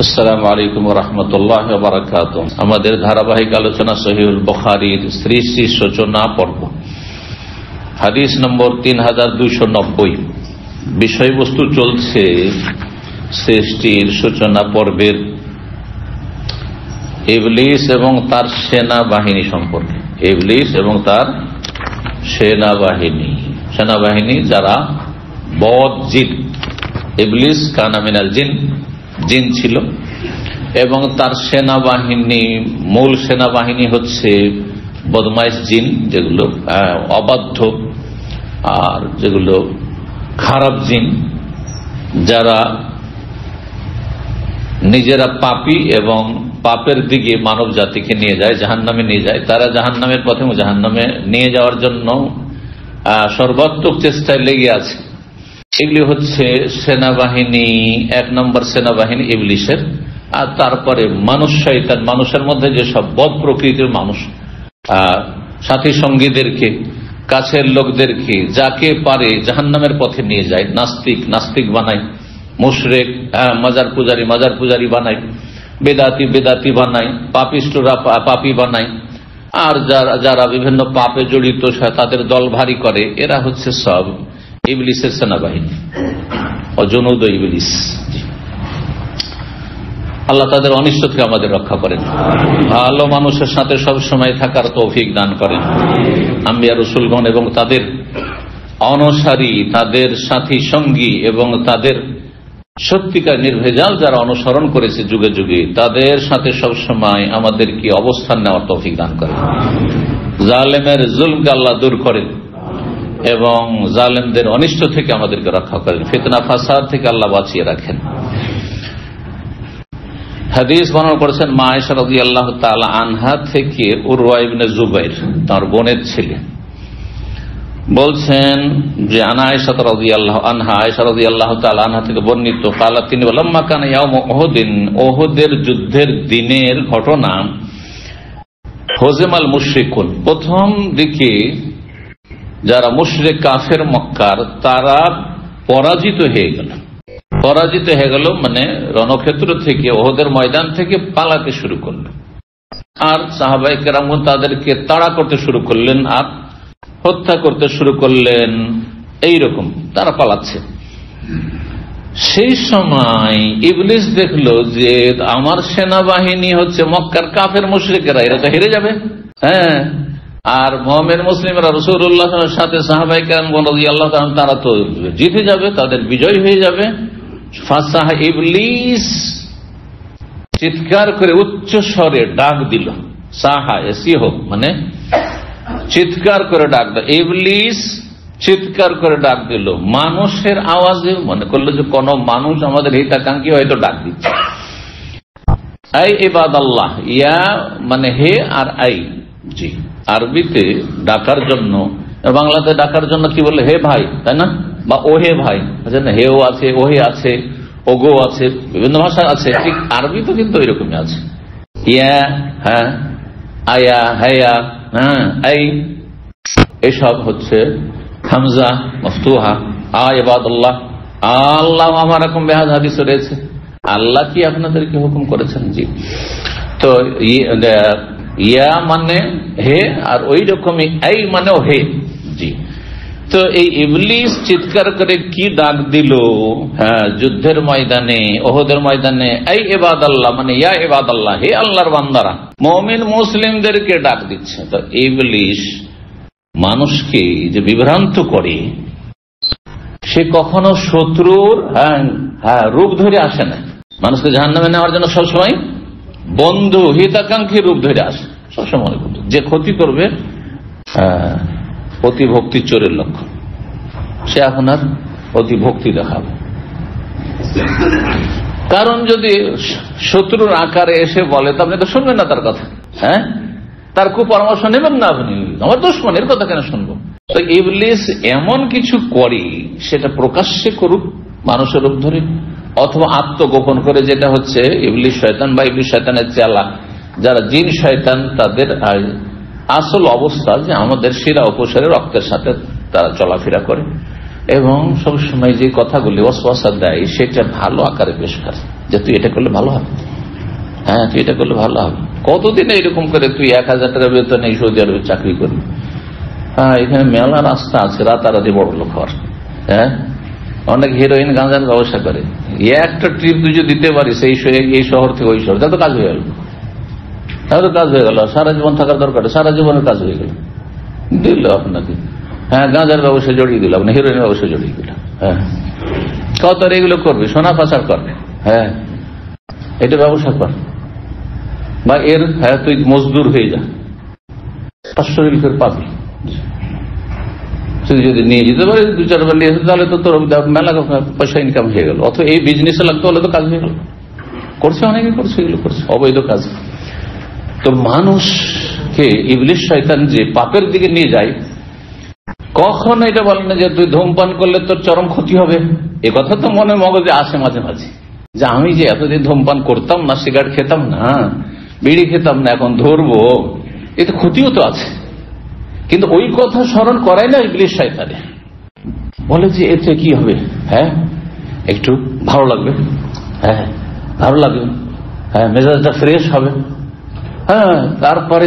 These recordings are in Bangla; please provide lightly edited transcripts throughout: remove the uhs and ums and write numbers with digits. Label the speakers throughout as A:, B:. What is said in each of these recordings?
A: আসসালামু আলাইকুম ওয়া রাহমাতুল্লাহি ওয়া বারাকাতুহু। আমাদের ধারাবাহিক আলোচনা সহিহুল বুখারীর সৃষ্টি সূচনা পর্ব, হাদিস নম্বর 3290। বিষয়বস্তু চলছে সৃষ্টির সূচনা পর্বের ইবলিস এবং তার সেনাবাহিনী সম্পর্কে। ইবলিস এবং তার সেনাবাহিনী যারা বদ জিন। ইবলিস কানা মিনাল জিন, জিন ছিল, এবং তার সেনাবাহিনী, মূল সেনাবাহিনী হচ্ছে বদমাইশ জিন, যেগুলো অবাধ্য আর যেগুলো খারাপ জিন, যারা নিজেরা পাপী এবং পাপের দিকে মানব জাতিকে নিয়ে যায়, জাহান্নামে নিয়ে যায়। তারা জাহান্নামের পথে জাহান্নামে নিয়ে যাওয়ার জন্য সর্বাত্মক চেষ্টায় লেগে আছে। এগুলি হচ্ছে সেনাবাহিনী, এক নম্বর সেনাবাহিনী ইবলিসের। আর তারপরে মানুষ শয়তান, মানুষের মধ্যে যেসব বদ প্রকৃতির মানুষ, সাথী সঙ্গীদেরকে, কাছের লোকদেরকে, যাকে পারে জাহান্নামের পথে নিয়ে যায়। নাস্তিক বানায়, মুশরিক মাজার পূজারি বানায়, বেদাতি বানায়, পাপিষ্টরা পাপী বানায়, আর যারা বিভিন্ন পাপে জড়িত তাদের দল ভারী করে। এরা হচ্ছে সব ইবলিসের সেনাবাহিনী, অজনুদ ইবলিস। আল্লাহ তাদের অনিষ্ট থেকে আমাদের রক্ষা করেন, ভালো মানুষের সাথে সব সময় থাকার তৌফিক দান করেন। আম্বিয়া রাসূলগণ এবং তাদের অনুসারী, তাদের সাথী সঙ্গী এবং তাদের সত্যিকার নির্ভেজাল যারা অনুসরণ করেছে যুগে যুগে, তাদের সাথে সব সময় আমাদেরকে অবস্থান নেওয়ার তৌফিক দান করেন। জালেমের জুলমকে আল্লাহ দূর করেন এবং জালেমদের অনিষ্ট থেকে আমাদেরকে রক্ষা করেন, ফিতনা ফাসাদ থেকে আল্লাহ বাঁচিয়ে রাখেন। হাদিস বর্ণনা করেছেন মা আয়েশা রাদিয়াল্লাহু তাআলা আনহা থেকে, উরওয়া ইবনে জুবাইর তার বোনের ছেলে, বলছেন যে আনা আয়েশা রাদিয়াল্লাহু আনহা, আয়েশা রাদিয়াল্লাহু তাআলা আনহা থেকে বর্ণিত, কালা, তিনি বলেন, লাম্মা কানা ইয়াউম উহুদিন, উহুদের যুদ্ধের দিনের ঘটনা, হুজিমাল মুশরিকুন, প্রথম দিকে যারা মুশরিক কাফের মক্কার, তারা পরাজিত হয়ে গেল, মানে রণক্ষেত্র থেকে, ওহদের ময়দান থেকে পালাতে শুরু করল। আর সাহাবায়ে কেরাম তাদেরকে তাড়া করতে শুরু করলেন আর হত্যা করতে শুরু করলেন। এইরকম তারা পালাচ্ছে। সেই সময় ইবলিস দেখলো যে আমার সেনাবাহিনী হচ্ছে মক্কার কাফের মুশরিকেরা, এরা তো হেরে যাবে। হ্যাঁ, আর মুমিন মুসলিমরা রাসূলুল্লাহর সাথে সাহাবায়ে কেরাম রাদিয়াল্লাহু তাআলা, তারা তো জিতে যাবে, তাদের বিজয় হয়ে যাবে। ফাসাহ, ইবলিস চিৎকার করে উচ্চ স্বরে ডাক দিল। সাহা এসিহ মানে চিৎকার করে ডাক দিল। ইবলিস চিৎকার করে ডাক দিল মানুষের আওয়াজে, মনে করলো যে কোন মানুষ আমাদের হিতাকাঙ্ক্ষী হয়তো ডাক দিচ্ছে। আই ইবাদাল্লাহ, ইয়া মানে হে, আর আই, জি, আরবিতে ডাকার জন্য, বাংলাতে ডাকার জন্য কি বলে, হে ভাই, তাই না, বা ও হে ভাই, হেও আছে, ওহে আছে, ওগো আছে, বিভিন্ন ভাষা আছে, ঠিক আরবি তো কিন্তু এরকমই আছে। ইয়া, হ্যাঁ, আয়া, হায়া, হ্যাঁ, আই, এসব হচ্ছে হামজা মফতুহা। আ ইবাদাল্লাহ, আল্লাহ আমার রকম বেহাজ হাদিস রয়েছে, আল্লাহ কি আপনাদেরকে হুকুম করেছেন, জি। তো ইয়া মানে হে, আর ওই রকমই এই মানেও হে, জি। তো এই ইবলিস চিৎকার করে কি ডাক দিল, হ্যাঁ, যুদ্ধের ময়দানে, ওহদের ময়দানে, এই ইবাদাল্লাহ মানে ইয়া ইবাদাল্লাহ, হে আল্লাহর বান্দারা, মুমিন মুসলিমদেরকে ডাক দিচ্ছে। তো ইবলিস মানুষকে যে বিভ্রান্ত করে, সে কখনো শত্রুর রূপ ধরে আসে না। মানুষকে জাহান্নামে নেওয়ার জন্য সবসময় বন্ধু, হিতাকাঙ্ক্ষী রূপ ধরে আসে সবসময়। যে ক্ষতি করবে অতিভক্তি চোরের লক্ষণ, সে আপনার অতিভক্তি দেখাবে। কারণ যদি শত্রুর আকারে এসে বলে, তো আপনি তো শুনবেন না তার কথা, হ্যাঁ, তার কুপরামর্শ নেবেন না আপনি, আমার দুশমনের কথা কেন শুনবো। তো ইবলিস এমন কিছু করে, সেটা প্রকাশ্যে করুক মানুষের রূপ ধরে, অথবা আত্মগোপন করে, যেটা হচ্ছে ইবলিস শয়তান বা ইবলিস শয়তানের চেলা, যারা জিন শয়তান, তাদের আসল অবস্থা যে আমাদের শিরা উপশিরা রক্তের সাথে তারা চলাফেরা করে এবং সবসময় যে কথাগুলি ওয়াসওয়াসা দেয় সেটা ভালো আকারে পেশ করে, যে তুই এটা করলে ভালো হবে, হ্যাঁ তুই এটা করলে ভালো হবে। কতদিন এরকম করে তুই 1000 টাকা বেতনে এই সৌদি আরবে চাকরি করবি, হ্যাঁ এখানে মেলা রাস্তা আছে রাতারাতি বড় লোক হওয়ার। হ্যাঁ অনেক হিরোইন গাঁজার ব্যবসা করে, একটা ট্রিপ তুই যদি দিতে পারিস এই শহর থেকে ওই শহর, তাহলে তো কাজ হয়ে গেল, তাহলে তো কাজ হয়ে গেল। সারা জীবন থাকার দরকার, সারা জীবনের কাজ হয়ে গেল, দিল আপনাকে। হ্যাঁ গাঁজার ব্যবসা জড়িয়ে দিল, আপনার হিরোইনের ব্যবসা জড়িয়ে দিল। হ্যাঁ কত এগুলো করবে, সোনা পাচার করবে, হ্যাঁ এটা ব্যবসা কর, বা এর হ্যাঁ তুই মজদুর হয়ে যা, 500 রিল পাবি। তুই যদি নিয়ে যেতে পারিস 2-4 বার নিয়ে, তাহলে তো তোর মেলা পয়সা ইনকাম হয়ে গেল। অথবা এই বিজনেসে লাগতে হলে তো কাজ হয়ে গেল। করছে, অনেকে করছে, এগুলো করছে অবৈধ কাজ। তো মানুষকে ইবলিস শয়তান যে পাপের দিকে নিয়ে যায়, কখনো এটা বলে না যে তুই ধূমপান করলে তোর চরম ক্ষতি হবে। এ কথা তো মনে মগজে আসে মাঝে মাঝে, যে আমি যে এতদিন ধূমপান করতাম না, সিগারেট খেতাম না, বিড়ি খেতাম না, এখন ধরবো, এতে ক্ষতিও তো আছে। কিন্তু ওই কথা স্মরণ করাই না ইবলিস শয়তানে, বলে যে এতে কি হবে, হ্যাঁ একটু ভালো লাগবে, হ্যাঁ ভালো লাগবে, হ্যাঁ মেজাজটা ফ্রেশ হবে, হ্যাঁ তারপরে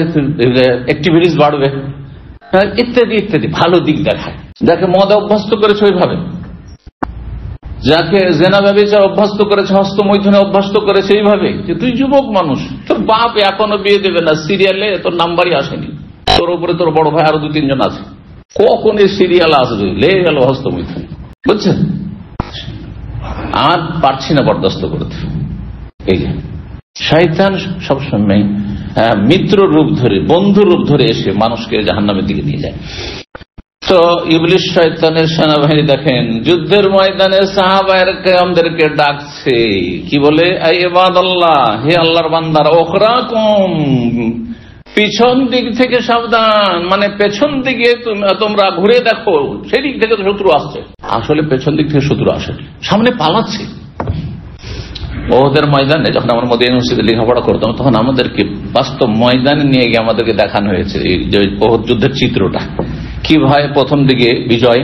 A: অ্যাক্টিভিটিস বাড়বে, হ্যাঁ ইত্যাদি ইত্যাদি ভালো দিক দেখায়। যাকে মদে অভ্যস্ত করেছে ওইভাবে, যাকে জেনা ব্যভিচার অভ্যস্ত করেছে, হস্তমৈথুনে অভ্যস্ত করেছে এইভাবে, যে তুই যুবক মানুষ, তোর বাপ এখনো বিয়ে দেবে না, সিরিয়ালে তোর নাম্বারই আসেনি, তোর উপরে তোর বড় ভাই আরো 2-3 জন আছে, কখন এই সিরিয়াল আসবে, লেগে গেল হস্তমৈথুন, বুঝছেন? আর পারছি না বরদাস্ত করতে। এই যে শয়তান সবসময় মিত্র রূপ ধরে, বন্ধু রূপ ধরে এসে মানুষকে জাহান্নামের দিকে নিয়ে যায়। তো ইবলিস শয়তানের সেনাবাহিনী দেখেন যুদ্ধের ময়দানে সাহাবায়ে-কেরামদেরকে ডাকছে, কি বলে, আই ইবাদাল্লাহ, হে আল্লাহর বান্দারা, ওখরাকুম, পিছন দিক থেকে সাবধান, মানে পেছন দিকে তোমরা ঘুরে দেখো, সেই দিক থেকে শত্রু আসছে। আসলে পেছন দিক থেকে শত্রু আসে, সামনে পালাচ্ছে। ওদের ময়দানে যখন আমরা মদিনা ইউনিভার্সিটিতে লেখাপড়া করতাম, তখন আমাদেরকে বাস্তব ময়দানে নিয়ে গিয়ে আমাদেরকে দেখানো হয়েছে যে ওহদ যুদ্ধের চিত্রটা, কি ভাই প্রথম দিকে বিজয়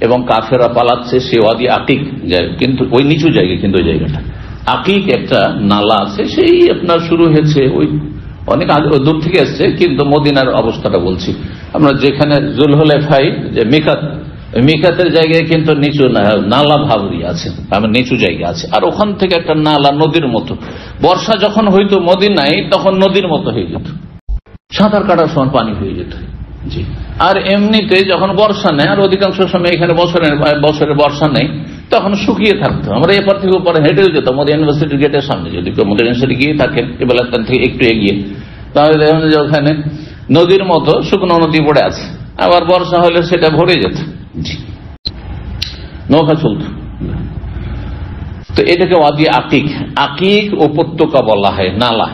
A: এবং কাফেরা পালাচ্ছে সে ওয়াদি আকিক, কিন্তু ওই নিচু জায়গা, কিন্তু ওই জায়গাটা আকিক একটা নালা আছে, সেই আপনার শুরু হয়েছে ওই অনেক দূর থেকে এসছে, কিন্তু মদিনার অবস্থাটা বলছি, আমরা যেখানে জুলহুলাইফায় যে মিকাতের জায়গায় কিন্তু নিচু নালা ভাবরি আছে, নিচু জায়গা আছে, আর ওখান থেকে একটা নালা নদীর মতো, বর্ষা যখন হইতো মদিনায় তখন নদীর মতো হয়ে যেত, সাঁতার কাটার সময় পানি হয়ে যেত। জি, আর এমনিতে যখন বর্ষা নেই, আর অধিকাংশ সময় এখানে বছরে বর্ষা নেই, তখন শুকিয়ে থাকতো। আমরা এপার থেকে উপরে হেঁটেও যেতাম মদিনা ইউনিভার্সিটির গেটের সামনে, যদি কেউ মদিনা ইউনিভার্সিটি গিয়ে থাকেন এবেলাস্তান থেকে একটু এগিয়ে, তাহলে দেখুন যে ওখানে নদীর মতো শুকনো নদী পড়ে আছে, আবার বর্ষা হলে সেটা ভরে যেত, নৌকা চলত। তো এটাকে ওয়াদি আকিক, আকিক উপত্যকা বলা হয়, নালা।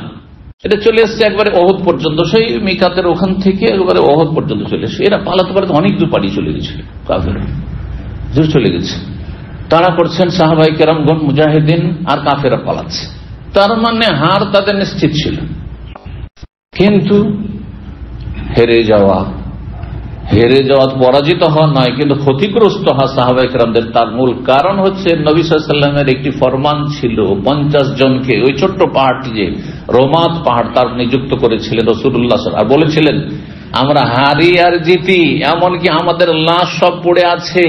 A: এটা চলে এসছে একবারে ওহদ পর্যন্ত, সেই মিকাতের ওখান থেকে একবারে ওহদ পর্যন্ত চলে এসছে। এরা পালাতে পালাতে অনেক দূর পালিয়ে চলে গেছিল, কাফেররা দূর চলে গেছে, তারা করছেন সাহাবায়ে কেরামগণ মুজাহিদিন, আর কাফেররা পালাচ্ছে। তার মানে হার তাদের নিশ্চিত ছিল, কিন্তু হেরে যাওয়া পরাজিত হওয়া নয়, কিন্তু ক্ষতিগ্রস্ত হওয়া সাহাবায়ে কেরামদের, তার মূল কারণ হচ্ছে নবী সাল্লাল্লাহু আলাইহি ওয়াসাল্লামের একটি ফরমান ছিল, 50 জনকে ওই ছোট্ট পাহাড়টি যে রোমাত পাহাড়, তার নিযুক্ত করেছিলেন রাসূলুল্লাহ সাল্লাল্লাহু আলাইহি ওয়াসাল্লাম, আর বলেছিলেন আমরা হারি আর জিতি, এমনকি আমাদের লাশ সব পড়ে আছে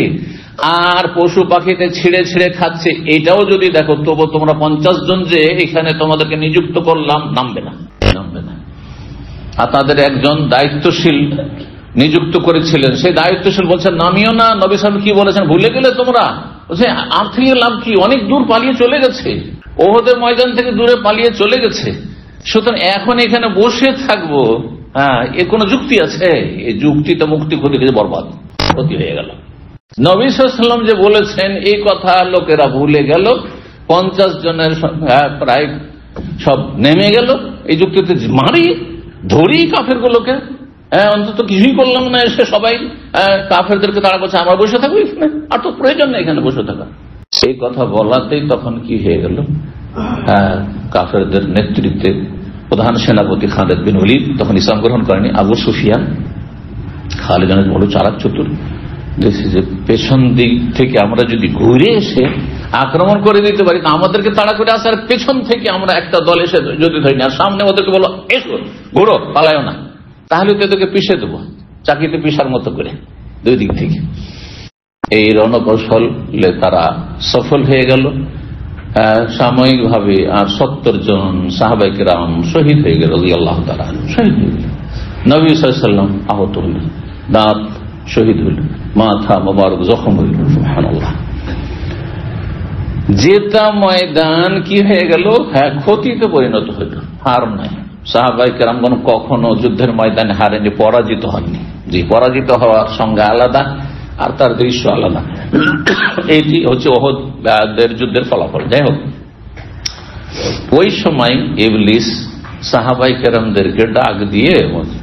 A: আর পশু পাখিতে ছিঁড়ে ছিঁড়ে খাচ্ছে, এটাও যদি দেখো, তবু তোমরা 50 জন যে এখানে তোমাদেরকে নিযুক্ত করলাম নামবে না। আর তাদের একজন দায়িত্বশীল নিযুক্ত করেছিলেন, সেই দায়িত্বশীল বলছেন নামিও না। নবী সাল্লাল্লাহু আলাইহি ওয়াসাল্লাম কি বলেছেন, ভুলে গেলে তোমরা? বলছে আর থেকে লাভ কি, অনেক দূর পালিয়ে চলে গেছে, ওহদের ময়দান থেকে দূরে পালিয়ে চলে গেছে, সুতরাং এখন এখানে বসে থাকবো, হ্যাঁ এ কোনো যুক্তি আছে? এই যুক্তিতে মুক্তি ক্ষতি হয়ে বরবাদ, ক্ষতি হয়ে গেল। নবী সাল্লাল্লাহু আলাইহি ওয়াসাল্লাম যে বলেছেন এই কথা লোকেরা ভুলে গেল, 50 জনের প্রায় সব নেমে গেল এই যুক্তিতে, মারি ধরি কাফের গুলোকে, অন্তত কিছুই করলাম না, এসে সবাই কাফেরদেরকে তাড়া করছে, আমরা বসে থাকবো এখানে, আর তো প্রয়োজন নেই এখানে বসে থাকা। এই কথা বলাতেই তখন কি হয়ে গেল, কাফেরদের নেতৃত্বে প্রধান সেনাপতি খালিদ বিন ওলীদ তখন ইসলাম গ্রহণ করেনি, আবু সুফিয়ান, খালিদের বড় চালাক চতুর, দেখছি যে পেছন দিক থেকে আমরা যদি ঘুরে এসে আক্রমণ করে দিতে পারি, আমাদেরকে তাড়া করে আসার পেছন থেকে আমরা একটা দল এসে যদি ধরি না, সামনে ওদেরকে বলো এসো ঘুরো পালায়ও না, তাহলে তো এদেরকে পিষে দেবো চাকিতে পিষার মতো করে দুই দিক থেকে। এই রণকৌশলে তারা সফল হয়ে গেল সাময়িক ভাবে, আর 70 জন সাহাবায়ে কেরাম শহীদ হয়ে গেল, রাদিয়াল্লাহু তাআলা শহীদ হয়ে গেল। নবী সাল্লাল্লাহু আলাইহি ওয়াসাল্লাম আহত হলেন, দাঁত শহীদ হইল, মাথা মোবারক জখম হইল। সুবহানাল্লাহ। যেটা ময়দান কি হয়ে গেল, হ্যাঁ ক্ষতিতে পরিণত হইল, হার নাই। সাহাবায়ে কেরামগণ কখনো যুদ্ধের ময়দানে হারেনি, পরাজিত হয়নি। যে পরাজিত হওয়ার সঙ্গে আলাদা আর তার দৃশ্য আলাদা। এটি হচ্ছে ওহদের যুদ্ধের ফলাফল। যাই হোক, ওই সময় ইবলিস সাহাবায়ে কেরামদেরকে ডাক দিয়ে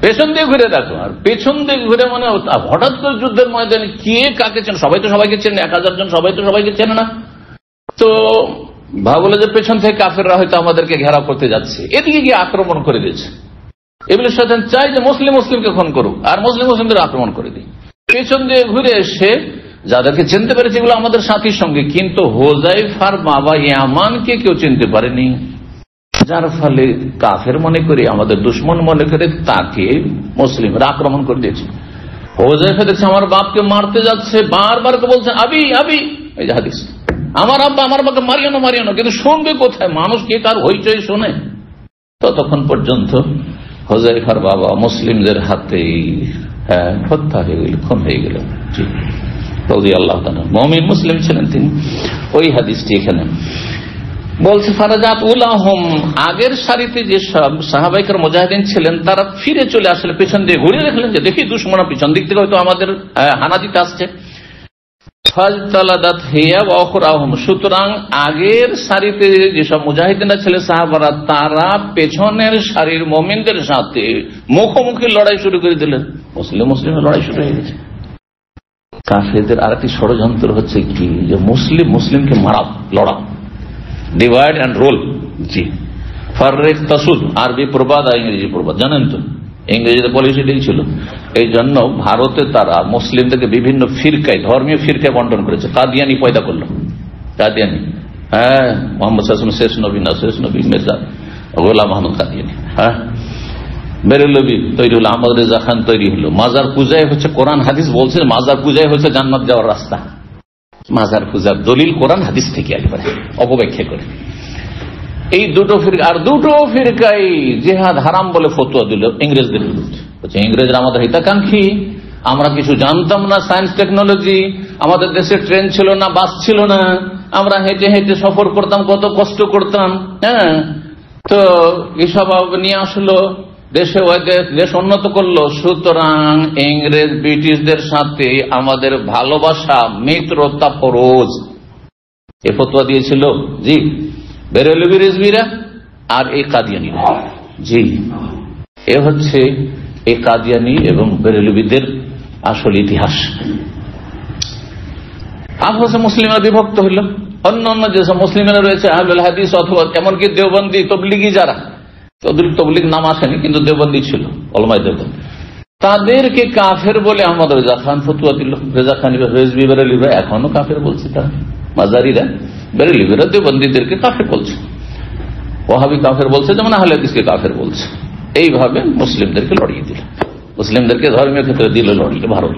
A: পেছন দিয়ে ঘুরে দেখো, আর পেছন দিয়ে ঘুরে মানে হঠাৎ করে যুদ্ধের ময়দানে কে কাকে চেনে, সবাই তো সবাইকে চেনে, 1000 জন সবাই তো সবাইকে চেনে না। তো ভাবলো যে পেছন থেকে কাফেররা হয়তো আমাদেরকে ঘেরাও করতে যাচ্ছে, এদিকে গিয়ে আক্রমণ করে দিয়েছে। ইবলিস শয়তান চাই যে মুসলিমকে খুন করুক আর মুসলিমদের আক্রমণ করে দিই। পেছন দিয়ে ঘুরে এসে যাদেরকে চিনতে পেরেছে এগুলো আমাদের সাথীর সঙ্গে, কিন্তু হুযায়ফার বাবা ইয়ামানকে কেউ চিনতে পারেনি, যার ফলে কাফের মনে করে, আমাদের দুশমন মনে করে তাকে মুসলিমরা আক্রমণ করে দিয়েছে। হুযায়ফা দেখছে আমার বাপকে মারতে যাচ্ছে, বারবার বলছে আবি আবি, এই যে হাদিস, আমার আব্বা আমার বাবাকে মারিও না মারিও না, কিন্তু শুনবে কোথায়, মানুষ কে কার হইচই শোনে। ততক্ষণ পর্যন্ত হুযায়ফার বাবা মুসলিমদের হাতে হত্যা হয়ে গেল, খুন হয়ে গেল। রাদিয়াল্লাহু তাআলা মুমিন মুসলিম ছিলেন তিনি। ওই হাদিসটি এখানে বলছে ফারাজাত উলাহুম, আগের সারিতে যে সব সাহাবায়ে কেরাম মুজাহিদিন ছিলেন তারা ফিরে চলে আসলে, পেছন দিয়ে ঘুরে দেখলেন যে দেখি দুশমনরা পিছন দিক থেকে হয়তো আমাদের হানা দিতে আসছে। ফাজতালাদাত হিয়া ওয়া উখরাহুম, সুতরাং আগের সারিতে যেসব মুজাহিদিনরা ছিলেন সাহাবারা, তারা পেছনের সারির মুমিনদের সাথে মুখোমুখি লড়াই শুরু করে দিলেন। মুসলিমের লড়াই শুরু হয়ে গেছে। কাফেরদের আরেকটি ষড়যন্ত্র হচ্ছে কি, যে মুসলিমকে মারা, লড়া, ডিভাইড অ্যান্ড রোল। জি, ফাররিক তাসুদ আরবি প্রবাদ আর ইংরেজি প্রবাদ জানেন তো, ইংরেজিতে পলিসিটাই ছিল। এই জন্য ভারতে তারা মুসলিমদেরকে বিভিন্ন ফিরকায়, ধর্মীয় ফিরকায় বন্টন করেছে। কাদিয়ানি পয়দা করলো, কাদিয়ানি, হ্যাঁ, মোহাম্মদ সাল্লাল্লাহু শেষ নবী না, শেষ নবী মির্জা গোলাম আহমদ কাদিয়ানি, হ্যাঁ, বেরেলভি তৈরি হলো, আহমদ রেজা খান তৈরি হলো। মাজার পূজায় হচ্ছে, কোরআন হাদিস বলছে মাজার পূজায় হচ্ছে জান্নাত যাওয়ার রাস্তা। মাজার পূজার দলিল কোরআন হাদিস থেকে একবারে অপব্যাখ্যা করে। এই দুটো ফিরকা, আর দুটো ফিরকাই জিহাদ হারাম বলে ফতোয়া দিল ইংরেজদের বিরুদ্ধে। ইংরেজরা আমাদের হিতাকাঙ্ক্ষী, আমরা কিছু জানতাম না, সায়েন্স টেকনোলজি, আমাদের দেশে ট্রেন ছিল না, বাস ছিল না, আমরা হেঁটে হেঁটে সফর করতাম, কত কষ্ট করতাম। হ্যাঁ, তো এসব নিয়ে আসলো, দেশ উন্নত করলো। সুতরাং ইংরেজ ব্রিটিশদের সাথে আমাদের ভালোবাসা, মিত্রতা ফরজ, এ ফতোয়া দিয়েছিল জি বেরেলভি রিজভিরা আর এই কাদিয়ানিরা। জি, এ হচ্ছে এই কাদিয়ানি এবং বেরেলভিদের আসল ইতিহাস। আপসে মুসলিমরা বিভক্ত হইল, অন্য অন্য যেসব মুসলিমরা রয়েছে আহলুল হাদিস অথবা এমনকি দেওবন্দি, তবলিগি, যারা তবলিগ নাম আসেনি কিন্তু দেওবন্দি ছিল, ওলামায়ে দেওবন্দ, তাদেরকে কাফের বলে আহমদ রেজা খান ফতোয়া দিল। রেজা খান, রেজভি, বেরেলভিরা এখনো কাফের বলছে, তারা মাজারিরা, বেরেলভিরা দেওবন্দীদেরকে কাফের বলছে, ওয়াহাবি কাফের বলছে, যেমন আহলে হাদিসকে কাফের বলছে। এইভাবে মুসলিমদেরকে লড়িয়ে দিল, মুসলিমদেরকে ধর্মীয় ক্ষেত্রে দিল লড়িয়ে ভারত।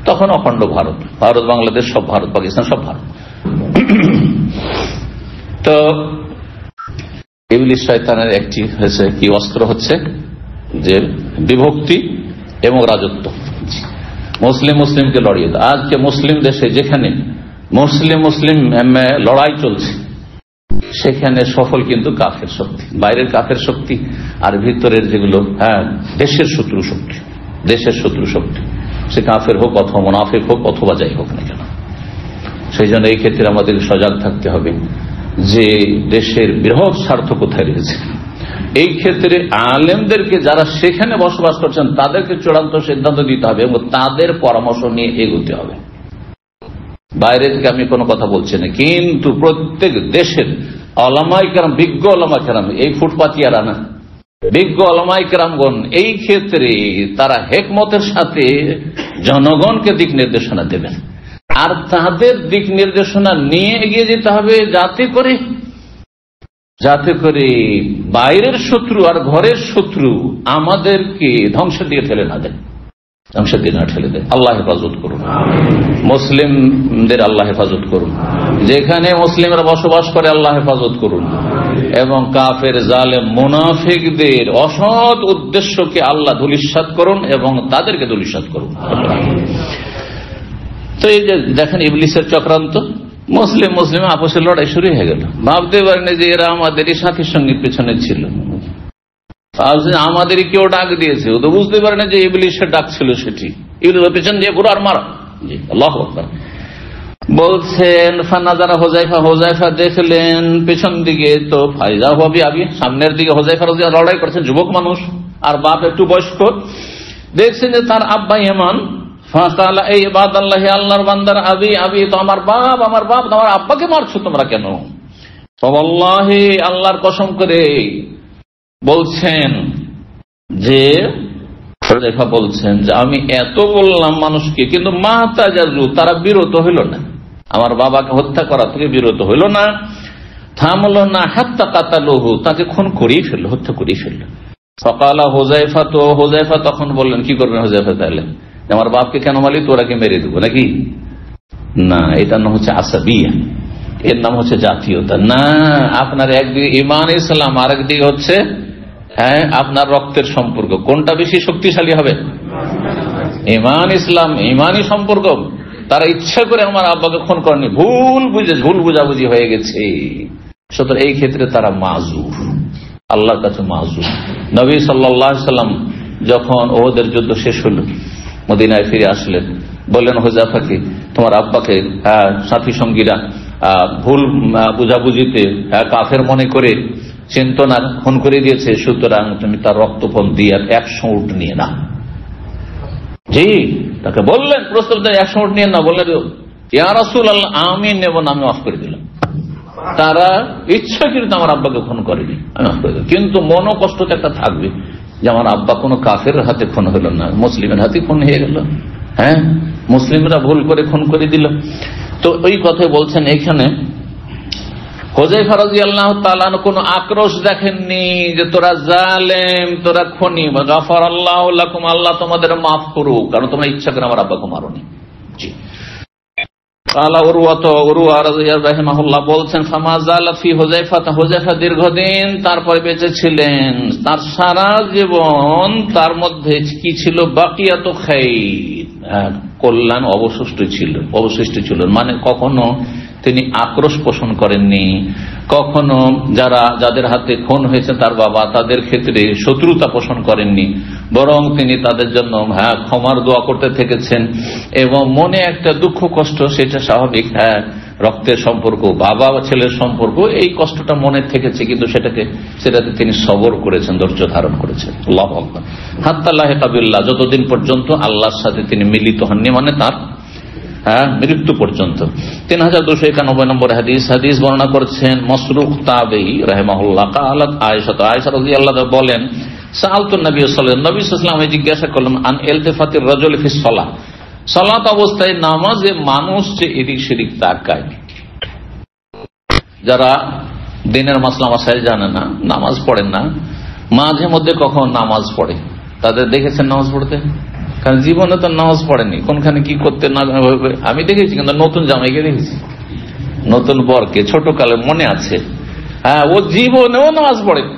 A: তখন অখণ্ড ভারত, ভারত বাংলাদেশ সব ভারত, পাকিস্তান সব ভারত। তো ইবলিস শয়তানের একটি হয়েছে কি অস্ত্র, হচ্ছে যে বিভক্তি এবং রাজত্ব। মুসলিমকে লড়িয়ে দেয়। আজকে মুসলিম দেশে যেখানে মুসলিম লড়াই চলছে, সেখানে সফল কিন্তু কাফের শক্তি, বাইরের কাফের শক্তি আর ভিতরের যেগুলো দেশের শত্রু শক্তি, সে কাফের হোক অথবা মুনাফিক হোক অথবা যাই হোক না কেন। সেই জন্য এই ক্ষেত্রে আমাদের সজাগ থাকতে হবে যে দেশের বৃহৎ স্বার্থ কোথায় রয়েছে। এই ক্ষেত্রে আলেমদেরকে, যারা সেখানে বসবাস করছেন, তাদেরকে চূড়ান্ত সিদ্ধান্ত দিতে হবে এবং তাদের পরামর্শ নিয়ে এগোতে হবে। বাইরে থেকে আমি কোনো কথা বলছি না, কিন্তু প্রত্যেক দেশের ওলামায়ে কেরাম, বিজ্ঞ ওলামায়ে কেরাম, এই ফুটপাতিয়ারা না, বিজ্ঞ ওলামায়ে কেরামগণ এই ক্ষেত্রে তারা হিকমতের সাথে জনগণকে দিক নির্দেশনা দেবেন। আর তাদের দিক নির্দেশনা নিয়ে এগিয়ে যেতে হবে, যাতে করে বাইরের শত্রু আর ঘরের শত্রু আমাদেরকে ধ্বংসের দিকে ঠেলে না দেয়, আল্লাহ হেফাজত করুন, মুসলিমদের আল্লাহ হেফাজত করুন, যেখানে মুসলিমরা বসবাস করে আল্লাহ হেফাজত করুন, এবং কাফের জালেম মুনাফিকদের অসৎ উদ্দেশ্যকে আল্লাহ ধূলিসাৎ করুন এবং তাদেরকে ধূলিসাৎ করুন। তো এই যে দেখেন ইবলিসের চক্রান্ত, মুসলিম আপসের লড়াই শুরু হয়ে গেল। ভাবতে পারেনি যে এরা আমাদেরই সাথী সঙ্গীর পেছনে ছিল, আমাদেরই কেউ ডাক দিয়েছে, ও তো বুঝতে পারে না যে ইবলিসের ডাক ছিল সেটি, ইবলিসের পেছন দিয়ে ঘুরে আর মারা। আল্লাহু আকবার। বলছেন ফানাজারা হোজাইফা দেখলেন পেছন দিকে, তো ফাইজা হবি আবি, সামনের দিকে হোজাইফা রাদিয়াল্লাহু লড়াই করছেন, যুবক মানুষ আর বাপ একটু বয়স্ক। দেখছেন যে তার আব্বা ইয়ামান, ফাকালা এই ইবাদাল্লাহি, আল্লাহর বান্দার, আবি তো আমার বাপ, আমার আব্বাকে মারছো তোমরা কেন? ওয়াল্লাহি, আল্লাহর কসম করে বলছেন যে আমি এত বললাম মানুষকে, কিন্তু মা তাজারু, তারা বিরত হইল না, আমার বাবাকে হত্যা করা থেকে বিরত হইল না, থামলো না, হাত্তা কাতালুহু, তাকে খুন করেই ফেললো, হত্যা করেই ফেললো। ফাকালা হোজাইফা, তো হোজাইফা তখন বললেন, কি করবেন হোজাইফা তাহলে, আমার বাপকে কেন মারলি, তোরাকে মেরে দেবো নাকি? না, এটার নাম হচ্ছে আসাবিয়া, এর নাম হচ্ছে জাতীয়তা। না, আপনার একদিকে ঈমান ইসলাম, আর একদিকে হচ্ছে আপনার রক্তের সম্পর্ক, কোনটা বেশি শক্তিশালী হবে? ঈমান ইসলাম, ঈমানি সম্পর্ক। তারা ইচ্ছা করে আমার আব্বাকে খুন করেনি, ভুল বুঝাবুঝি হয়ে গেছে, সুতরাং এই ক্ষেত্রে তারা মাযুর, আল্লাহর কাছে মাযুর। নবী সাল্লাল্লাহু আলাইহি সাল্লাম যখন ওহদের যুদ্ধ শেষ হলো, মদিনায় ফিরে আসলেন, বললেন হুযায়ফাকে, তোমার আব্বাকে সাথী সঙ্গীরা ভুল বুঝাবুঝিতে কাফের মনে করে চিন্তনা খুন করে দিয়েছে, সুতরাং তুমি তার রক্তপণ দিয়ে 100 উট নিয়ে না। জি, তাকে বললেন, প্রস্তাব দেয় 100 উট নিয়ে না, বললেন ইয়া রাসূলুল্লাহ, আমি নেব না, আমি মাফ করে দিলাম। তারা ইচ্ছাকৃত আমার আব্বাকে খুন করেনি, আমি মাফ করে দিলাম, কিন্তু মনোকষ্ট তো একটা থাকবে যে আমার আব্বা কোনো কাফের হাতে খুন হলো না, মুসলিমের হাতে খুন হয়ে গেল। মুসলিমরা ভুল করে খুন করে দিল। তো ওই কথাই বলছেন এখানে, হুযায়ফা রাদিয়াল্লাহু তাআলা কোন আক্রোশ দেখেননি যে তোরা জালেম, তোরা খুনি, গাফারাল্লাহু লাকুম, আল্লাহ তোমাদের মাফ করুক, কারণ তোমরা ইচ্ছা করে আমার আব্বাকে মারোনি। জি। বলছেন হুযায়ফা দীর্ঘদিন তারপরে বেঁচে ছিলেন, তার সারা জীবন তার মধ্যে কি ছিল? বাকিয়াত খাইর, কল্যাণ অবশিষ্ট ছিল। মানে কখনো তিনি আক্রোশ পোষণ করেননি, কখনো যাদের হাতে খুন হয়েছে তার বাবা, তাদের ক্ষেত্রে শত্রুতা পোষণ করেননি, বরং তিনি তাদের জন্য ক্ষমার দোয়া করতে থেকেছেন। এবং মনে একটা দুঃখ কষ্ট, সেটা স্বাভাবিক, রক্তের সম্পর্ক, বাবা ছেলের সম্পর্ক, এই কষ্টটা মনে থেকেছে, কিন্তু সেটাতে তিনি সবর করেছেন, ধৈর্য ধারণ করেছেন। আল্লাহু আকবার। হাত্তা লাহিকা বিল্লাহ, যতদিন পর্যন্ত আল্লাহর সাথে তিনি মিলিত হননি, মানে তার মৃত্যু পর্যন্ত। 3291 নম্বর হাদিস বর্ণনা করছেন মসরুক তাবেঈ রাহিমাহুল্লাহ, কালাত আয়েশা রাদিয়াল্লাহু বলেন, সাআলতু নবী সাল্লাল্লাহু আলাইহি ওয়াসাল্লাম, নবী সাল্লাল্লাহু আলাইহি ওয়াসাল্লাম জিজ্ঞাসা করলেন, আন ইলতিফাতির রাজুল ফি সালাহ, সালাত অবস্থায় নামাজে মানুষ যে এদিক সেদিক তাকায়। যারা দিনের মাসলা মাসাইল জানে না, নামাজ পড়েন না, মাঝে মধ্যে কখন নামাজ পড়ে, তাদের দেখেছেন নামাজ পড়তে? কারণ জীবনে তো নামাজ পড়েনি, কোনখানে কি করতে না আমি দেখেছি, কিন্তু নতুন জামাইকে দেখেছি, নতুন বরকে ছোট কালে মনে আছে, ও জীবনেও নামাজ পড়েনি,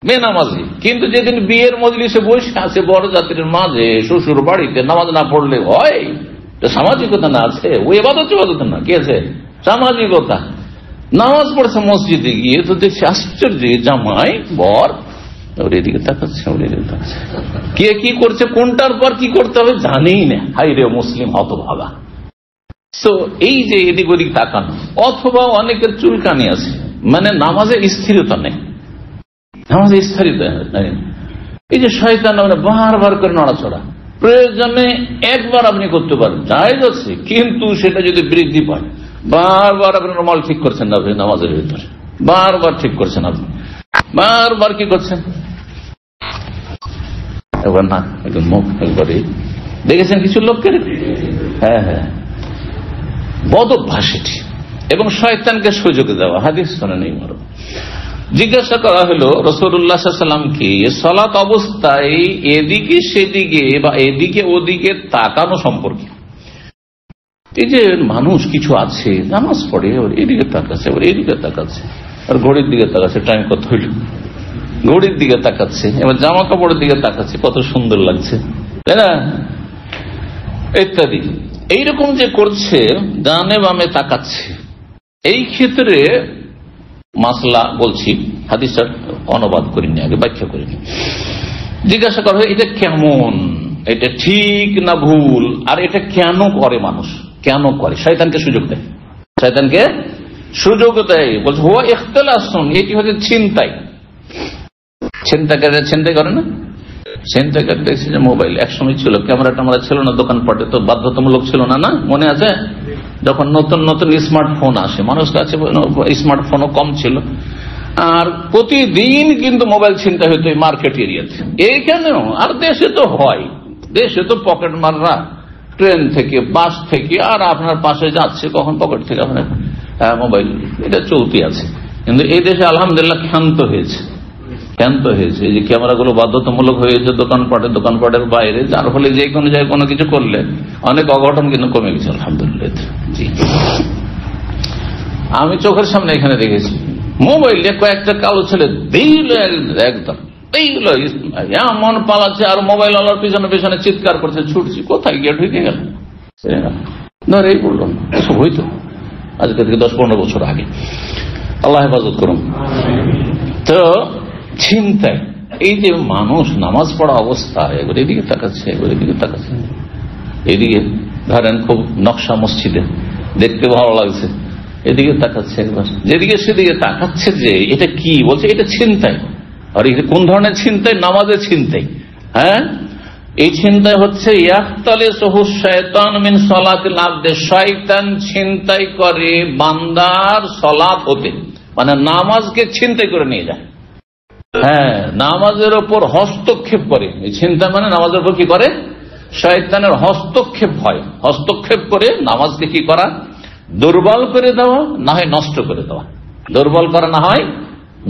A: বেনামাজি। কিন্তু যেদিন বিয়ের মজলিসে বসে আছে বড় জাতির মাঝে, শ্বশুর বাড়িতে নামাজ না পড়লে হয়, সামাজিকতা না আছে, ও ইবাদত না, কি আছে সামাজিকতা, নামাজ পড়ছে মসজিদে গিয়ে, তো দেখছি আশ্চর্য, জামাই বর ওর এদিকে তাকাচ্ছে, ওর এদিকে তাকাচ্ছে, কে কি করছে, কোনটার পর কি করতে হবে জানি না। হাই রে মুসলিম হতভাগা। তো এই যে এদিক ওদিক তাকানো, অথবা অনেকের চুলকানি আছে, মানে নামাজে স্থিরতা নেই, নামাজে স্থিরতা নেই। এই যে শয়তান বারবার করে নড়াচড়া, প্রয়োজনে একবার আপনি করতে পারেন, জায়েজ আছে, কিন্তু সেটা যদি বৃদ্ধি পায়, বারবার আপনি নরমাল ঠিক করছেন না, আপনি নামাজের ভিতরে বারবার ঠিক করছেন, আপনি বারবার কি করছেন, একবার না মুখ একবারে দেখেছেন কিছু লোককে, বদ অভ্যাস এটি, এবং শয়তানকে সুযোগ দেওয়া। হাদিস শোনেন এই মর্মে। জিজ্ঞাসা করা হলো রাসূলুল্লাহ সাল্লাল্লাহু আলাইহি ওয়াসাল্লামকে সালাত অবস্থায় এদিকে সেদিকে বা এদিকে ওদিকে তাকানো সম্পর্কে। এই যে মানুষ কিছু আছে নামাজ পড়ে ওর এদিকে তাকাচ্ছে, ওর এদিকে তাকাচ্ছে, আর ঘড়ির দিকে তাকাচ্ছে, টাইম কত হইল, ঘড়ির দিকে তাকাচ্ছে, এবার জামা কাপড়ের দিকে তাকাচ্ছে, কত সুন্দর লাগছে, তাই না, ইত্যাদি। এইরকম যে করছে, ডানে বামে তাকাচ্ছে, এই ক্ষেত্রে মাসলা বলছি, হাদিসের অনুবাদ করিনি, আগে ব্যাখ্যা করিনি। জিজ্ঞাসা করা হয় এটা কেমন, এটা ঠিক না ভুল, আর এটা কেন করে মানুষ, কেন করে? শয়তানকে সুযোগ দেয়, শয়তানকে সুযোগ দেয়। বলছে হুয়া ইখতিলাসুন, এটি হচ্ছে ছিনতাই। ছিনতাইকারীরা ছিনতাই করে না? ছিনতাইকারী দেখছি যে মোবাইল, একসময় ছিল ক্যামেরা ট্যামেরা ছিল না, দোকানপাটে তো বাধ্যতামূলক ছিল না, না মনে আছে? যখন নতুন নতুন স্মার্টফোন আসে, মানুষের কাছে স্মার্টফোনও কম ছিল, আর প্রতিদিন কিন্তু মোবাইল ছিনতাই হতো মার্কেট এরিয়াতে, এইখানেও। আর দেশে তো হয়, দেশে তো পকেট মাররা ট্রেন থেকে, বাস থেকে, আর আপনার পাশে যাচ্ছে কখন পকেট থেকে আপনার মোবাইল, এটা চলতি আছে। কিন্তু এই দেশে আলহামদুলিল্লাহ ক্ষান্ত হয়েছে, ক্ষান্ত হয়েছে। এই যে ক্যামেরাগুলো বাধ্যতামূলক হয়েছে দোকানপাটের বাইরে, যার ফলে যে কোনো জায়গায় কোনো কিছু করলে অনেক অঘটন কিন্তু কমে গেছে আলহামদুলিল্লাহ। জি, আমি চোখের সামনে এখানে দেখেছি মোবাইল নিয়ে কয়েকটা কালো ছেলে দিল, একদম দিল, এমন পালাচ্ছে, আর মোবাইল আলার পিছনে পিছনে চিৎকার করছে, ছুটছি, কোথায় গিয়ে ঢুকে গেল, ধরেই বলল। এসব হইতো আজকে থেকে 10-15 বছর আগে, আল্লাহ হেফাজত করুন। তো ছিনতাই, এই যে মানুষ নামাজ পড়া অবস্থায় একবার এদিকে তাকাচ্ছে, একবার এদিকে তাকাচ্ছে, এদিকে ধরেন খুব নকশা মসজিদে দেখতে ভালো লাগছে, এদিকে তাকাচ্ছে একবার, যেদিকে সেদিকে তাকাচ্ছে, যে এটা কি বলছে, এটা ছিনতাই। আর এটা কোন ধরনের ছিনতাই? নামাজের ছিনতাই। হ্যাঁ, এই ছিনতাই হচ্ছে শয়তান ছিনতাই করে বান্দার সালাত হতে, মানে নামাজকে ছিনতাই করে নিয়ে যায়। হ্যাঁ, নামাজের ওপর হস্তক্ষেপ করে। এই চিন্তা মানে নামাজের উপর কি করে? শয়তানের হস্তক্ষেপ হয়, হস্তক্ষেপ করে নামাজকে কি করা? দুর্বল করে দেওয়া, না হয় নষ্ট করে দেওয়া। দুর্বল করা, না হয়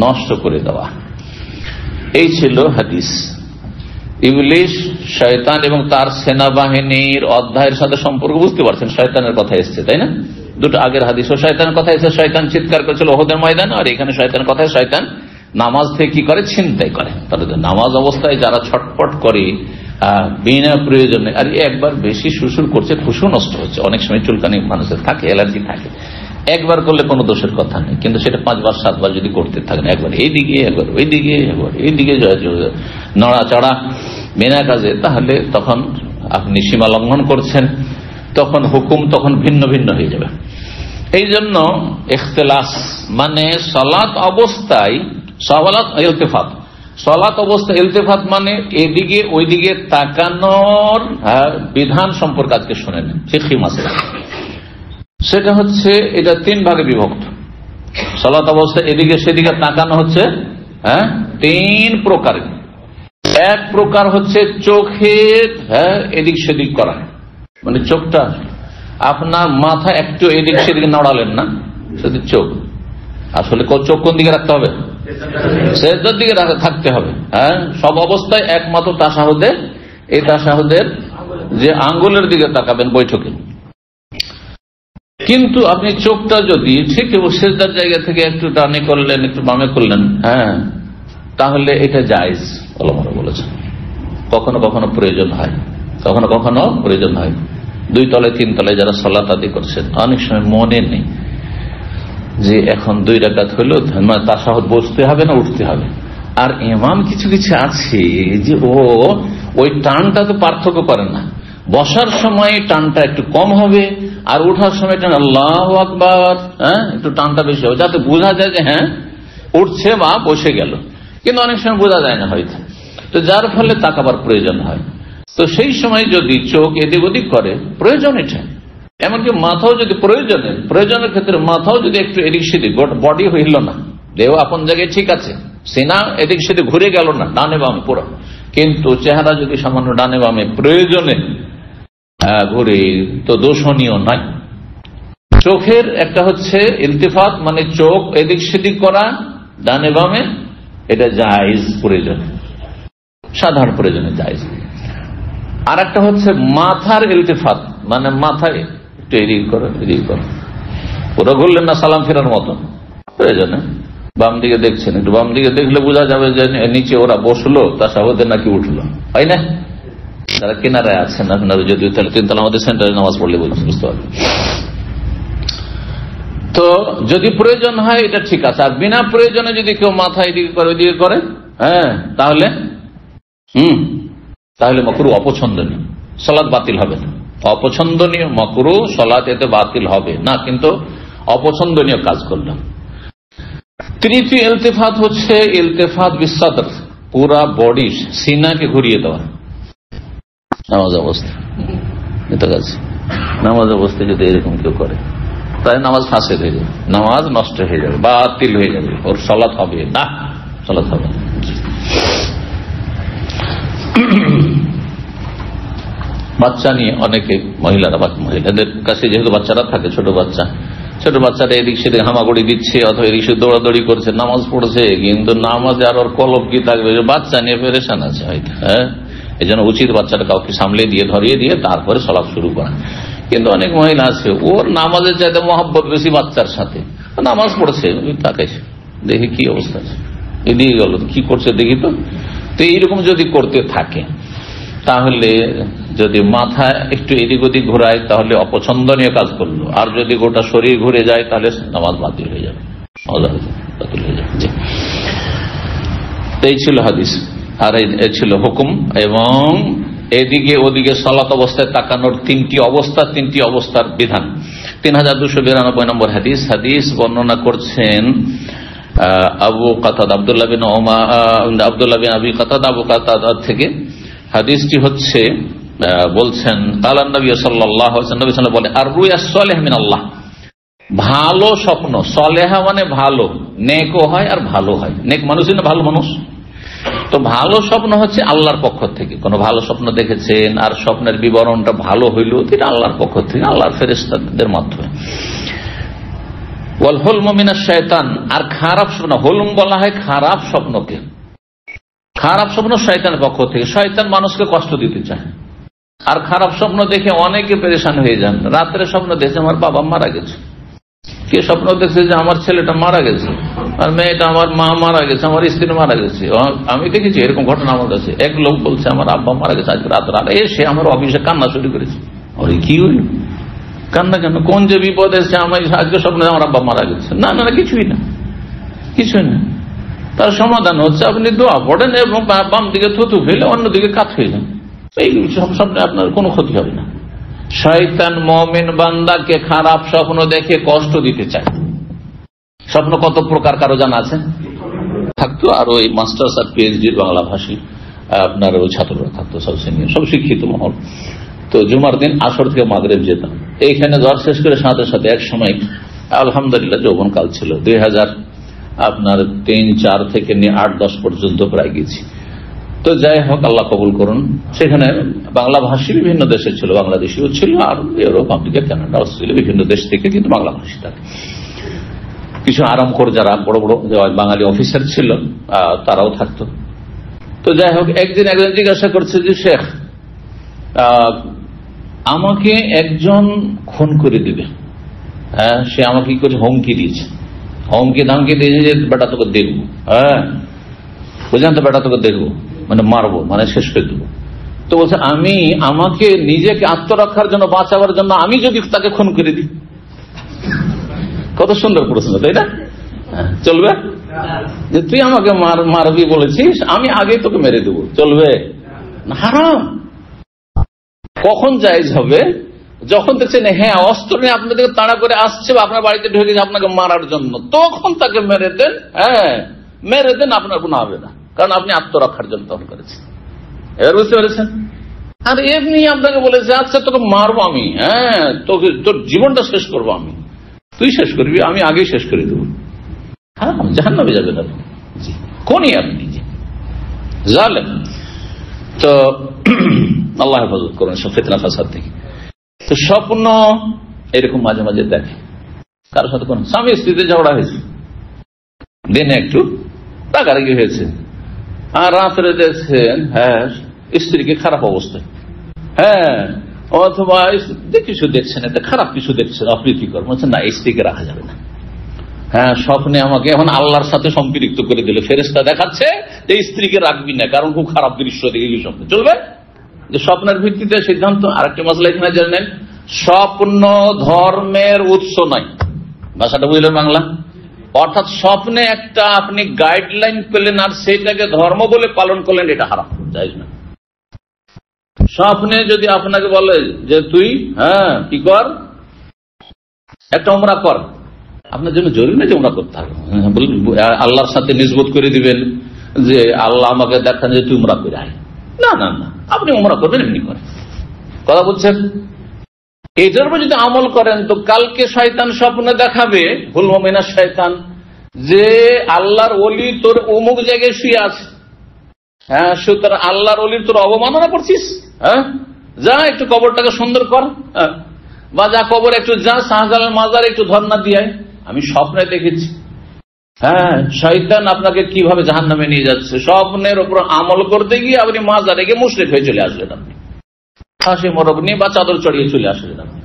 A: নষ্ট করে দেওয়া। এই ছিল হাদিস। ইবলিশ, শয়তান এবং তার সেনাবাহিনীর অধ্যায়ের সাথে সম্পর্ক বুঝতে পারছেন, শয়তানের কথা এসছে, তাই না? দুটো আগের হাদিসও শয়তানের কথা এসেছে, শয়তান চিৎকার করেছিল ওহদের ময়দানে, আর এখানে শয়তানের কথায় শয়তান নামাজ থেকে কি করে? ছিনতাই করে। তাহলে নামাজ অবস্থায় যারা ছটপট করে বিনা প্রয়োজনে, আর একবার বেশি শ্বশুর করছে, খুশু নষ্ট হচ্ছে। অনেক সময় চুলকানি মানুষের থাকে, অ্যালার্জি থাকে, একবার করলে কোনো দোষের কথা নেই, কিন্তু সেটা 5বার 7বার যদি করতে থাকেন, একবার এইদিকে, একবার ওইদিকে, একবার এইদিকে নড়াচড়া বিনা কাজে, তাহলে তখন আপনি সীমা লঙ্ঘন করছেন, তখন হুকুম তখন ভিন্ন ভিন্ন হয়ে যাবে। এই জন্য ইখতিলাস মানে সালাত অবস্থায় ইলতিফাত, সালাত অবস্থা ইলতিফাত মানে এদিকে ওইদিকে তাকানোর বিধান সম্পর্কে আজকে শুনে নেন, ফিকহি মাসলা। সেটা হচ্ছে, এটা 3 ভাগে বিভক্ত। সালাত অবস্থা এদিকে সেদিকে তাকানো হচ্ছে 3 প্রকারের। এক প্রকার হচ্ছে চোখের এদিক সেদিক করা, মানে চোখটা আপনার মাথা একটু এদিক সেদিকে নড়ালেন না, সেদিক চোখ। আসলে চোখ কোন দিকে রাখতে হবে? সেজদার দিকে থাকতে হবে। হ্যাঁ, সব অবস্থায় একমাত্র তাশাহুদে, এই তাশাহুদের যে আঙ্গুলের দিকে তাকাবেন বৈঠকে। কিন্তু আপনি চোখটা যদি ঠিক সেজদার জায়গা থেকে একটু ডানে করলেন, একটু বামে করলেন, হ্যাঁ, তাহলে এটা জায়েজ ওলামারা বলেছেন। কখনো কখনো প্রয়োজন হয়, কখনো কখনো প্রয়োজন হয়। 2 তলায় 3 তলায় যারা সালাত আদি করছেন, অনেক সময় মনে নেই যে এখন 2 রাকাত হলো, তাশাহুদ বসতে হবে না উঠতে হবে। আর ইমাম কিছু কিছু আছে যে ওই টানটা তো পার্থক্য করে না, বসার সময় টানটা একটু কম হবে, আর ওঠার সময় টান আল্লাহু আকবার, একটু টানটা বেশি হবে, যাতে বোঝা যায় যে হ্যাঁ উঠছে বা বসে গেল। কিন্তু অনেক সময় বোঝা যায় না হয়তো, তো যার ফলে তাকাবার প্রয়োজন হয়। তো সেই সময় যদি চোখ এদিক ওদিক করে, প্রয়োজন এটা। এমনকি মাথাও যদি প্রয়োজনের ক্ষেত্রে মাথাও যদি একটু এদিক সেদিক, বডি হইল না, দেহ আপন জায়গায় ঠিক আছে, সিনা এদিক সেদিক ঘুরে গেল না ডানে বামে পুরো, কিন্তু চেহারা যদি সামান্য ডানে বামে প্রয়োজনে ঘুরে, তো দোষণীয় নাই। চোখের একটা হচ্ছে ইলতিফাত, মানে চোখ এদিক সেদিক করা ডানে বামে, এটা জায়েজ প্রয়োজন, সাধারণ প্রয়োজনে জায়েজ। আর একটা হচ্ছে মাথার ইলতিফাত, মানে মাথায় একটু এদিক করো এদিক করো, ওরা ঘুরলেন না সালাম ফেরার মতো, প্রয়োজনে বাম দিকে দেখছেন, একটু বাম দিকে দেখলে বোঝা যাবে যে নিচে ওরা বসলো তাসাহুদে নাকি উঠলো, হয় না? যারা কিনারায় আছেন আপনারা যদিও তাহলে তিনতলা আমাদের সেন্টারে নামাজ পড়লে বুঝতে পারবেন। তো যদি প্রয়োজন হয় এটা ঠিক আছে, আর বিনা প্রয়োজনে যদি কেউ মাথা এদিকে করে ওইদিকে করে, হ্যাঁ, তাহলে তাহলে মাকরুহ, অপছন্দনীয়, সালাত বাতিল হবে না। অপছন্দনীয় মাকরুহ, সালাত এতে বাতিল হবে না, কিন্তু অপছন্দনীয় কাজ করলাম। তৃতীয় ইলতিফাত হচ্ছে ইলতিফাত বিসদর, পুরা বডি সিনাকে ঘুরিয়ে দেওয়া নামাজ অবস্থা। এটা কাছে নামাজ অবস্থায় যদি এরকম কেউ করে তাহলে নামাজ ফাসেদ হয়ে যাবে, নামাজ নষ্ট হয়ে যাবে, বাতিল হয়ে যাবে, ওর সালাত হবে না, সালাত হবে না। বাচ্চা নিয়ে অনেকে মহিলাদের কাছে যেহেতু বাচ্চারা থাকে, ছোট বাচ্চারা এদিক সেদিক হামাগুড়ি দিচ্ছে অথবা এদিক সে দৌড়াদৌড়ি করছে, নামাজ পড়ছে, কিন্তু নামাজে আর ওর কলব কি থাকবে, বাচ্চা নিয়ে পেরেশান আছে হয়তো। হ্যাঁ, এই জন্য উচিত বাচ্চাটা কাউকে সামলে দিয়ে ধরিয়ে দিয়ে তারপরে সালাত শুরু করা। কিন্তু অনেক মহিলা আছে ওর নামাজের চাইতে মহব্বত বেশি বাচ্চার সাথে, নামাজ পড়ছে তাকে দেখি কি অবস্থা আছে, এদিকে গেল কি করছে দেখি তো। তো এইরকম যদি করতে থাকে তাহলে যদি মাথা একটু এদিক ওদিক ঘোরায় তাহলে অপছন্দনীয় কাজ করলো, আর যদি গোটা শরীর ঘুরে যায় তাহলে নামাজ বাতিল হয়ে যাবে, বাতিল হয়ে যাবে। এই ছিল হাদিস, আর এই ছিল হুকুম। এবং এদিকে ওদিকে সালাত অবস্থায় তাকানোর তিনটি অবস্থার বিধান। 3292 নম্বর হাদিস। হাদিস বর্ণনা করছেন আবু কাতাদা, আব্দুল্লাহ বিন আবি কাতাদা, আবু কাতাদা থেকে। হাদিসটি হচ্ছে বলছেন কালান নবী সাল্লাল্লাহু আলাইহি ওয়াসাল্লাম বলে, আর রুয়া সালেহ মিন আল্লাহ, ভালো স্বপ্ন, সালেহা মানে ভালো, নেকও হয় আর ভালো হয়, নেক মানুষই না ভালো মানুষ। তো ভালো স্বপ্ন হচ্ছে আল্লাহর পক্ষ থেকে, কোন ভালো স্বপ্ন দেখেছেন আর স্বপ্নের বিবরণটা ভালো হইল, এটা আল্লাহর পক্ষ থেকে, আল্লাহর ফেরেশতাদের মাধ্যমে। ওয়াল হুলমু মিনাশ শায়তান, আর খারাপ স্বপ্ন, হুলম বলা হয় খারাপ স্বপ্নকে, খারাপ স্বপ্ন শয়তানের পক্ষ থেকে। শয়তান মানুষকে কষ্ট দিতে চায়, আর খারাপ স্বপ্ন দেখে অনেকে পেরেশান হয়ে যান। রাত্রে স্বপ্ন দেখছে আমার বাবা মারা গেছে, কে স্বপ্ন দেখছে যে আমার ছেলেটা মারা গেছে, আর মেয়েটা আমার মা মারা গেছে, আমার স্ত্রী মারা গেছে। আমি দেখেছি এরকম ঘটনা আমার কাছে। এক লোক বলছে আমার আব্বা মারা গেছে আজকে রাত, এসে আমার অফিসে কান্না শুরু করেছে। আরে কি হইল, কান্না কেন, কোন যে বিপদ এসে আমার আজকে স্বপ্নে আমার আব্বা মারা গেছে? না না কিছুই না, কিছুই না। তার সমাধান হচ্ছে আপনি দোয়া পড়েন এবং বাম দিকে থুতু ফেলে অন্যদিকে কাত হয়ে যান, এই সব স্বপ্নে আপনার কোনো ক্ষতি হবে না। শয়তান মুমিন বান্দাকে খারাপ স্বপ্ন দেখে কষ্ট দিতে চায়। স্বপ্ন কত প্রকার কারো জানা আছে? থাকতো আর ওই মাস্টার্স আর পিএইচডির বাংলা ভাষী আপনার ওই ছাত্ররা থাকতো, সব সিনিয়র, সব শিক্ষিত মহল। তো জুমার দিন আসর থেকে মাগরিব যেতাম, এইখানে দোয়া শেষ করে সাথে সাথে এক সময় আলহামদুলিল্লাহ যৌবন কাল ছিল, 2003-4 থেকে নিয়ে 8-10 পর্যন্ত প্রায় গেছি। তো যাই হোক, আল্লাহ কবুল করুন। সেখানে বাংলা ভাষী বিভিন্ন দেশে ছিল, বাংলাদেশিও ছিল, আর ইউরোপ, আমেরিকা, কানাডা, অস্ট্রেলিয়া, বিভিন্ন দেশ থেকে কিন্তু বাংলা ভাষী থাকে। কিছু আরামখোর যারা বড় বড় বাঙালি অফিসার ছিল তারাও থাকতো। তো যাই হোক, একদিন একজন জিজ্ঞাসা করছে যে শেখ, আমাকে একজন খুন করে দিবে। হ্যাঁ, সে আমাকে কি করছে, হুমকি দিয়েছে, হুমকি ধামকি দিয়েছে যে বেটা তোকে দেখবো। হ্যাঁ বুঝলেন তো, বেটা তোকে দেখবো মানে মারবো, মানে শেষ করে দেবো। তো বলছে আমাকে নিজেকে আত্মরক্ষার জন্য, বাঁচাবার জন্য আমি যদি তাকে খুন করে দিই। কত সুন্দর প্রশ্ন, তাই না? চলবে যে তুই আমাকে মারবি বলেছিস, আমি আগেই তোকে মেরে দেবো, চলবে? হারাম। কখন জায়েজ হবে? যখন দেখছেন হ্যাঁ অস্ত্র নিয়ে আপনাদেরকে তাড়া করে আসছে বা আপনার বাড়িতে ঢুকে গেছে আপনাকে মারার জন্য, তখন তাকে মেরে দেন। হ্যাঁ মেরে দেন, আপনার কোনো হবে না, কারণ আপনি আত্মরক্ষার জন্য তখন করেছেন। এবার বুঝতে পেরেছেন? আর এমনি আপনাকে বলেছে আচ্ছা তোকে মারবো আমি, হ্যাঁ তোকে, তোর জীবনটা শেষ করবো আমি, তুই শেষ করবি, আমি আগেই শেষ করে দেবো। হ্যাঁ জাহান্নামে যাবেন আপনি। জি, কোনই আপনি জি জালেম। তো আল্লাহ হেফাজত করুন সব ফিতনা ফাসাদ থেকে। তো স্বপ্ন এরকম মাঝে মাঝে দেখে, কারোর সাথে কোন স্বামী স্ত্রীতে ঝগড়া হয়েছে, দিনে একটু রাগারাগি হয়েছে, আর রাত্রে দেখছেন হ্যাঁ স্ত্রীকে খারাপ অবস্থায়, হ্যাঁ অথবা কিছু দেখছেন, এতে খারাপ কিছু দেখছেন, অপ্রীতিকর, বলছেন না স্ত্রীকে রাখা যাবে না। হ্যাঁ স্বপ্নে আমাকে এখন আল্লাহর সাথে সম্পৃক্ত করে দিল, ফেরেশতা দেখাচ্ছে যে স্ত্রীকে রাখবি না, কারণ খুব খারাপ দৃশ্য দেখে স্বপ্নে চলবে, যে স্বপ্নের ভিত্তিতে সিদ্ধান্ত। আরেকটা মশলা এখানে জানেন, স্বপ্ন ধর্মের উৎস নয়, ভাষাটা বুঝলেন বাংলা? অর্থাৎ স্বপ্নে একটা আপনি গাইডলাইন পেলেন আর সেইটাকে ধর্ম বলে পালন করলেন, এটা হারাম, জায়েজ না। স্বপ্নে যদি আপনাকে বলে যে তুই হ্যাঁ কি কর, একটা উমরা কর, আপনার জন্য জরুরি না যে উমরা করতে হবে, আল্লাহর সাথে নিসবত করে দিবেন যে আল্লাহ আমাকে দেখান যে তুই উমরা করে আয়, না না না, আপনি উমরা করবেন এমনি করে, কথা বলছেন। এটার উপর যদি আমল করেন তো কালকে শয়তান স্বপ্নে দেখাবে, ভুল মুমিনা শয়তান, যে আল্লাহর ওলি তোর অমুক জায়গায় শুয়ে আছে, হ্যাঁ সুতরাং আল্লাহর ওলির তোর অবমাননা করছিস, হ্যাঁ যা একটু কবরটাকে সুন্দর কর, বা যা কবর একটু যা শাহজালাল মাজার একটু ধর্ণা দিয়ে, আমি স্বপ্নে দেখেছি। হ্যাঁ শয়তান আপনাকে কিভাবে জাহান্নামে নিয়ে যাচ্ছে, স্বপ্নের উপর আমল করতে গিয়ে আপনি মাজারে গিয়ে মুশরিক হয়ে চলে আসলেন, আপনি ফাঁসি মরব নিয়ে বা চাদর চড়িয়ে চলে আসলেন, আপনি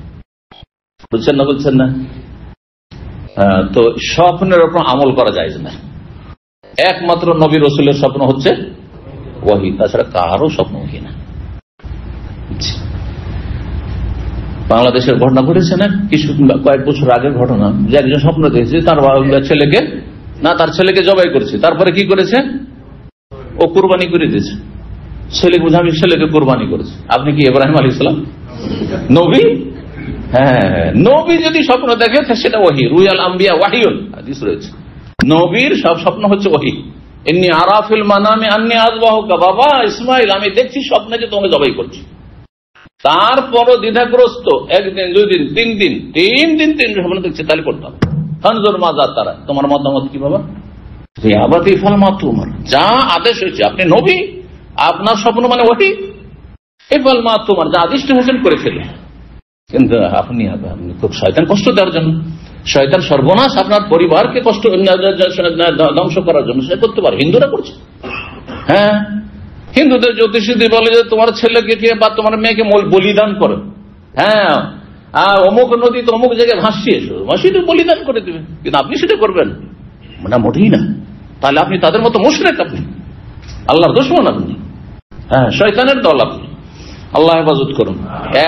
A: বুঝছেন না? বলছেন না? তো স্বপ্নের উপর আমল করা যায় না, একমাত্র নবী রাসূলের স্বপ্ন হচ্ছে ওহী, তাছাড়া কারো স্বপ্ন ওহী না। বাংলাদেশের ঘটনা ঘটেছে না কিছু কয়েক বছর আগের ঘটনা, যে একজন স্বপ্ন দেখেছে তার ছেলেকে জবাই করেছে, তারপরে কি করেছে, ও কুরবানি করে দিয়েছে, ছেলেকে কুরবানি করেছে। আপনি কি ইব্রাহিম আলাইহিস সালাম নবী? হ্যাঁ নবী যদি স্বপ্ন দেখে সেটা ওহী, রুয়াল আম্বিয়া ওয়াহিয়ুন, হাদিস রয়েছে, নবীর সব স্বপ্ন হচ্ছে ওহী। ইন্নী আরা ফিল মানামি আন্নী আযবাহুকা, বাবা ইসমাইল আমি দেখছি স্বপ্নে যে তোমাকে জবাই করছি। তারপরও দ্বিধাগ্রস্ত, একদিন দুই দিন তিন দিন স্বপ্ন দেখছে, তাহলে করতে হবে ফানজুর মাযা তারা, তোমার মতামত কি বাবা? আবাতি ফাল মা তুমার, যা আদেশ হয়েছে, আপনি নবী, আপনার স্বপ্ন মানে ওহী, এফাল মা তুমার, যা আদিষ্ট হয়েছেন করে ফেলেন। কিন্তু আপনি খুব শয়তান কষ্ট দেওয়ার জন্য, শয়তান সর্বনাশ আপনার পরিবারকে কষ্ট ধ্বংস করার জন্য সে করতে পারে, হিন্দুরা করছে। হ্যাঁ হিন্দুদের জ্যোতিষী বলে যে তোমার ছেলেকে বা তোমার মেয়েকে বলিদান করো, হ্যাঁ অমুক নদী তো অমুক জায়গায় ভাসিয়ে সেটা বলিদান করে দেবে, কিন্তু আপনি সেটা করবেন না, মোটেই না। তাহলে আপনি তাদের মতো মুশরিক, আপনি আল্লাহর দুশমন, আপনি হ্যাঁ শয়তানের দল, আপনি আল্লাহ হেফাজত করুন।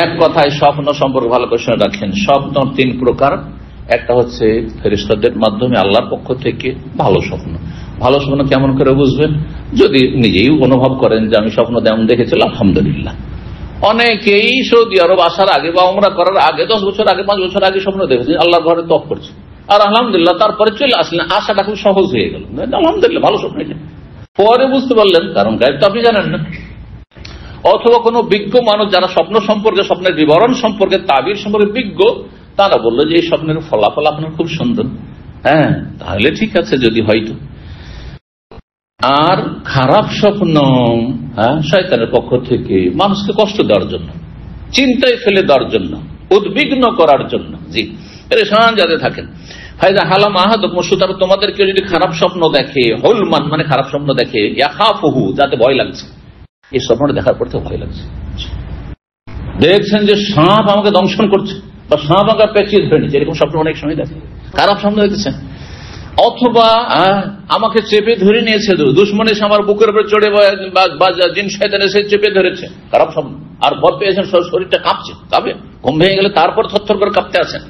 A: এক কথায় স্বপ্ন সম্পর্কে ভালো করে শুনে রাখেন, স্বপ্ন তিন প্রকার, একটা হচ্ছে ফেরেশতাদের মাধ্যমে আল্লাহর পক্ষ থেকে ভালো স্বপ্ন। ভালো স্বপ্ন কেমন করে বুঝবেন? যদি নিজেই অনুভব করেন যে আমি স্বপ্ন যেমন দেখেছিলাম আলহামদুলিল্লাহ। অনেকেই সৌদি আরব আসার আগে বা উমরা করার আগে 10 বছর আগে 5 বছর আগে স্বপ্ন দেখেছেন আল্লাহর ঘরে তওয়াফ করছে, আর আলহামদুলিল্লাহ তারপরে চলে আসলেন, আশাটা খুব সহজ হয়ে গেল, আলহামদুলিল্লাহ ভালো স্বপ্ন এটা। পরে বুঝতে পারলেন কারণ গায়েব তো আপনি জানেন না। অথবা কোনো বিজ্ঞ মানুষ যারা স্বপ্ন সম্পর্কে, স্বপ্নের বিবরণ সম্পর্কে, তাবির সম্পর্কে বিজ্ঞ, তারা বললো যে এই স্বপ্নের ফলাফল আপনার খুব সুন্দর, হ্যাঁ তাহলে ঠিক আছে যদি হয়তো। আর খারাপ স্বপ্ন শয়তানের পক্ষ থেকে মানুষকে কষ্ট দেওয়ার জন্য, চিন্তায় ফেলে দেওয়ার জন্য, উদ্বিগ্ন করার জন্য, জি পেরেশান যাতে থাকেন। ফাইদা হালাম আহাদুকুম, সুতরাং তোমাদেরকে যদি খারাপ স্বপ্ন দেখে, হুলমান মানে খারাপ স্বপ্ন দেখে, ইয়াখাফুহু যাতে ভয় লাগছে, এই স্বপ্নটা দেখার পর তো ভয় লাগছে, দেখছেন যে সাপ আমাকে দংশন করছে বা সাপ আমাকে পেঁচিয়ে ধরে নিচ্ছে, এরকম স্বপ্ন অনেক সময় দেখে, খারাপ স্বপ্ন দেখেছেন। অথবা আমাকে চেপে ধরে নিয়েছে, দুশ্মন এসে আমার বুকের উপরে চড়ে বা জিন শয়তান এসে চেপে ধরেছে, খারাপ স্বপ্ন। আর ভয় পেয়েছেন, শরীরটা কাঁপছে, কাঁপে ঘুম ভেঙে গেলে তারপর থরথর করে কাঁপতে আছেন,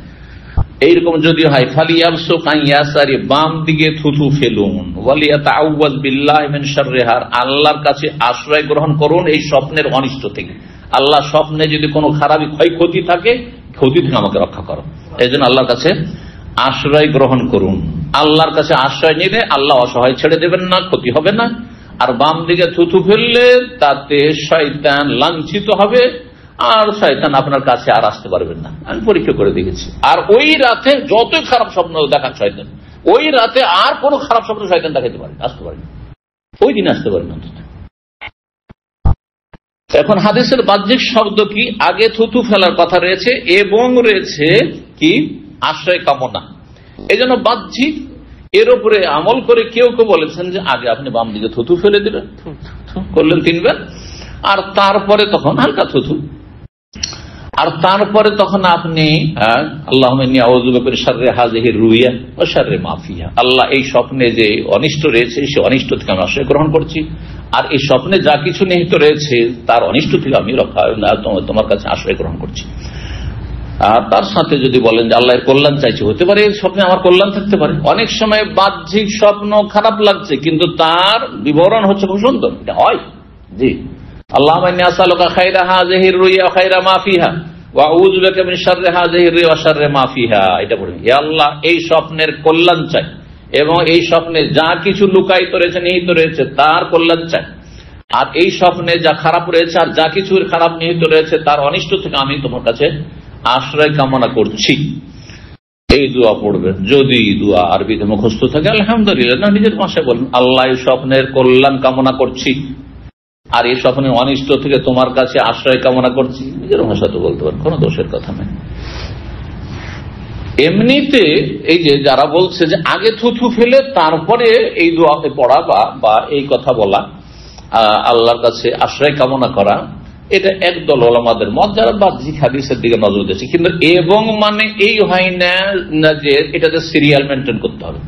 A: এইরকম যদি হয় ফালিয়াবসু কাইয়াসারি, বাম দিকে থুথু ফেলুন, ওয়ালিয়াতাআউযাজ বিল্লাহি মিন শাররিহা, আল্লাহর কাছে আশ্রয় গ্রহণ করুন এই স্বপ্নের অনিষ্ট থেকে। আল্লাহ স্বপ্নে যদি কোনো খারাপি ক্ষয়ক্ষতি থাকে, ক্ষতি থেকে আমাকে রক্ষা করো, এই জন্য আল্লাহর কাছে আশ্রয় গ্রহণ করুন। আল্লাহর কাছে আশ্রয় নিলে আল্লাহ অসহায় ছেড়ে দেবেন না, ক্ষতি হবে না। আর বাম দিকে থুথু ফেললে তাতে শয়তান লাঞ্ছিত হবে, আর শয়তান আপনার কাছে আর আসতে পারবেন না, আমি পরীক্ষা করে দেখেছি। আর ওই রাতে যতই খারাপ স্বপ্ন দেখান শয়তান, ওই রাতে আর কোনো খারাপ স্বপ্ন শয়তান দেখাতে পারে, আসতে পারে না, ওই দিন আসতে পারে না। এখন হাদিসের বাহ্যিক শব্দ কি? আগে থুতু ফেলার কথা রয়েছে এবং রয়েছে কি আশ্রয় কামনা, এই জন্য বাহ্যিক এর উপরে আমল করে কেউ কেউ বলেছেন যে আগে আপনি বাম দিকে থুতু ফেলে দিলেন, করলেন 3 বার, আর তারপরে তখন হালকা থুতু, আর তারপরে তখন আপনি আল্লাহুম্মা ইন্নী আউযু বিকা মিন শাররি হাযিহি রুইয়া ওয়া শাররি মা ফিহা, আল্লাহ এই স্বপ্নে যে অনিষ্ট রয়েছে সেই অনিষ্ট থেকে আমি আশ্রয় গ্রহণ করছি, আর এই স্বপ্নে যা কিছু নিহিত রয়েছে তার অনিষ্ট থেকে আমি তোমার কাছে আশ্রয় গ্রহণ করছি। আর তার সাথে যদি বলেন যে আল্লাহর কল্যাণ চাইছি, হতে পারে এই স্বপ্নে আমার কল্যাণ থাকতে পারে। অনেক সময় বাহ্যিক স্বপ্ন খারাপ লাগছে কিন্তু তার বিবরণ হচ্ছে খুব সুন্দর, এটা হয়। জি, আল্লাহুম্মা ইন্নী আসআলুকা খায়রা হাযিহি রুইয়া ওয়া খায়রা মা ফিহা ওয়া আউযু বিকা মিন শাররি হাযিহি রুইয়া ওয়া শাররি মা ফিহা। এটা পড়ুন, হে আল্লাহ এই স্বপ্নের কল্যাণ চাই এবং এই স্বপ্নে যা কিছু লুকায়িত রয়েছে নিহিত রয়েছে তার কল্যাণ চাই, আর এই স্বপ্নে যা খারাপ রয়েছে আর যা কিছু খারাপ নিহিত রয়েছে তার অনিষ্ট থেকে আমি তোমার কাছে আশ্রয় কামনা করছি। এই দোয়া পড়বেন। যদি দোয়া আরবিতে মুখস্থ থাকে আলহামদুলিল্লাহ, না নিজের ভাষায় বলবেন আল্লাহ এই স্বপ্নের কল্যাণ কামনা করছি আর এই স্বপ্নের অনিষ্ট থেকে তোমার কাছে আশ্রয় কামনা করছি, নিজের ভাষাতে বলতে পারেন, কোনো দোষের কথা নেই। এমনিতে এই যে যারা বলছে যে আগে থুথু ফেলে তারপরে এই দোয়া পড়া বা এই কথা বলা, আল্লাহর কাছে আশ্রয় কামনা করা, এটা একদল ওলামাদের মত যারা বাহ্যিক হাদিসের দিকে নজর দিয়েছে। কিন্তু এবং মানে এই হয় না যে এটাতে সিরিয়াল মেনটেন করতে হবে,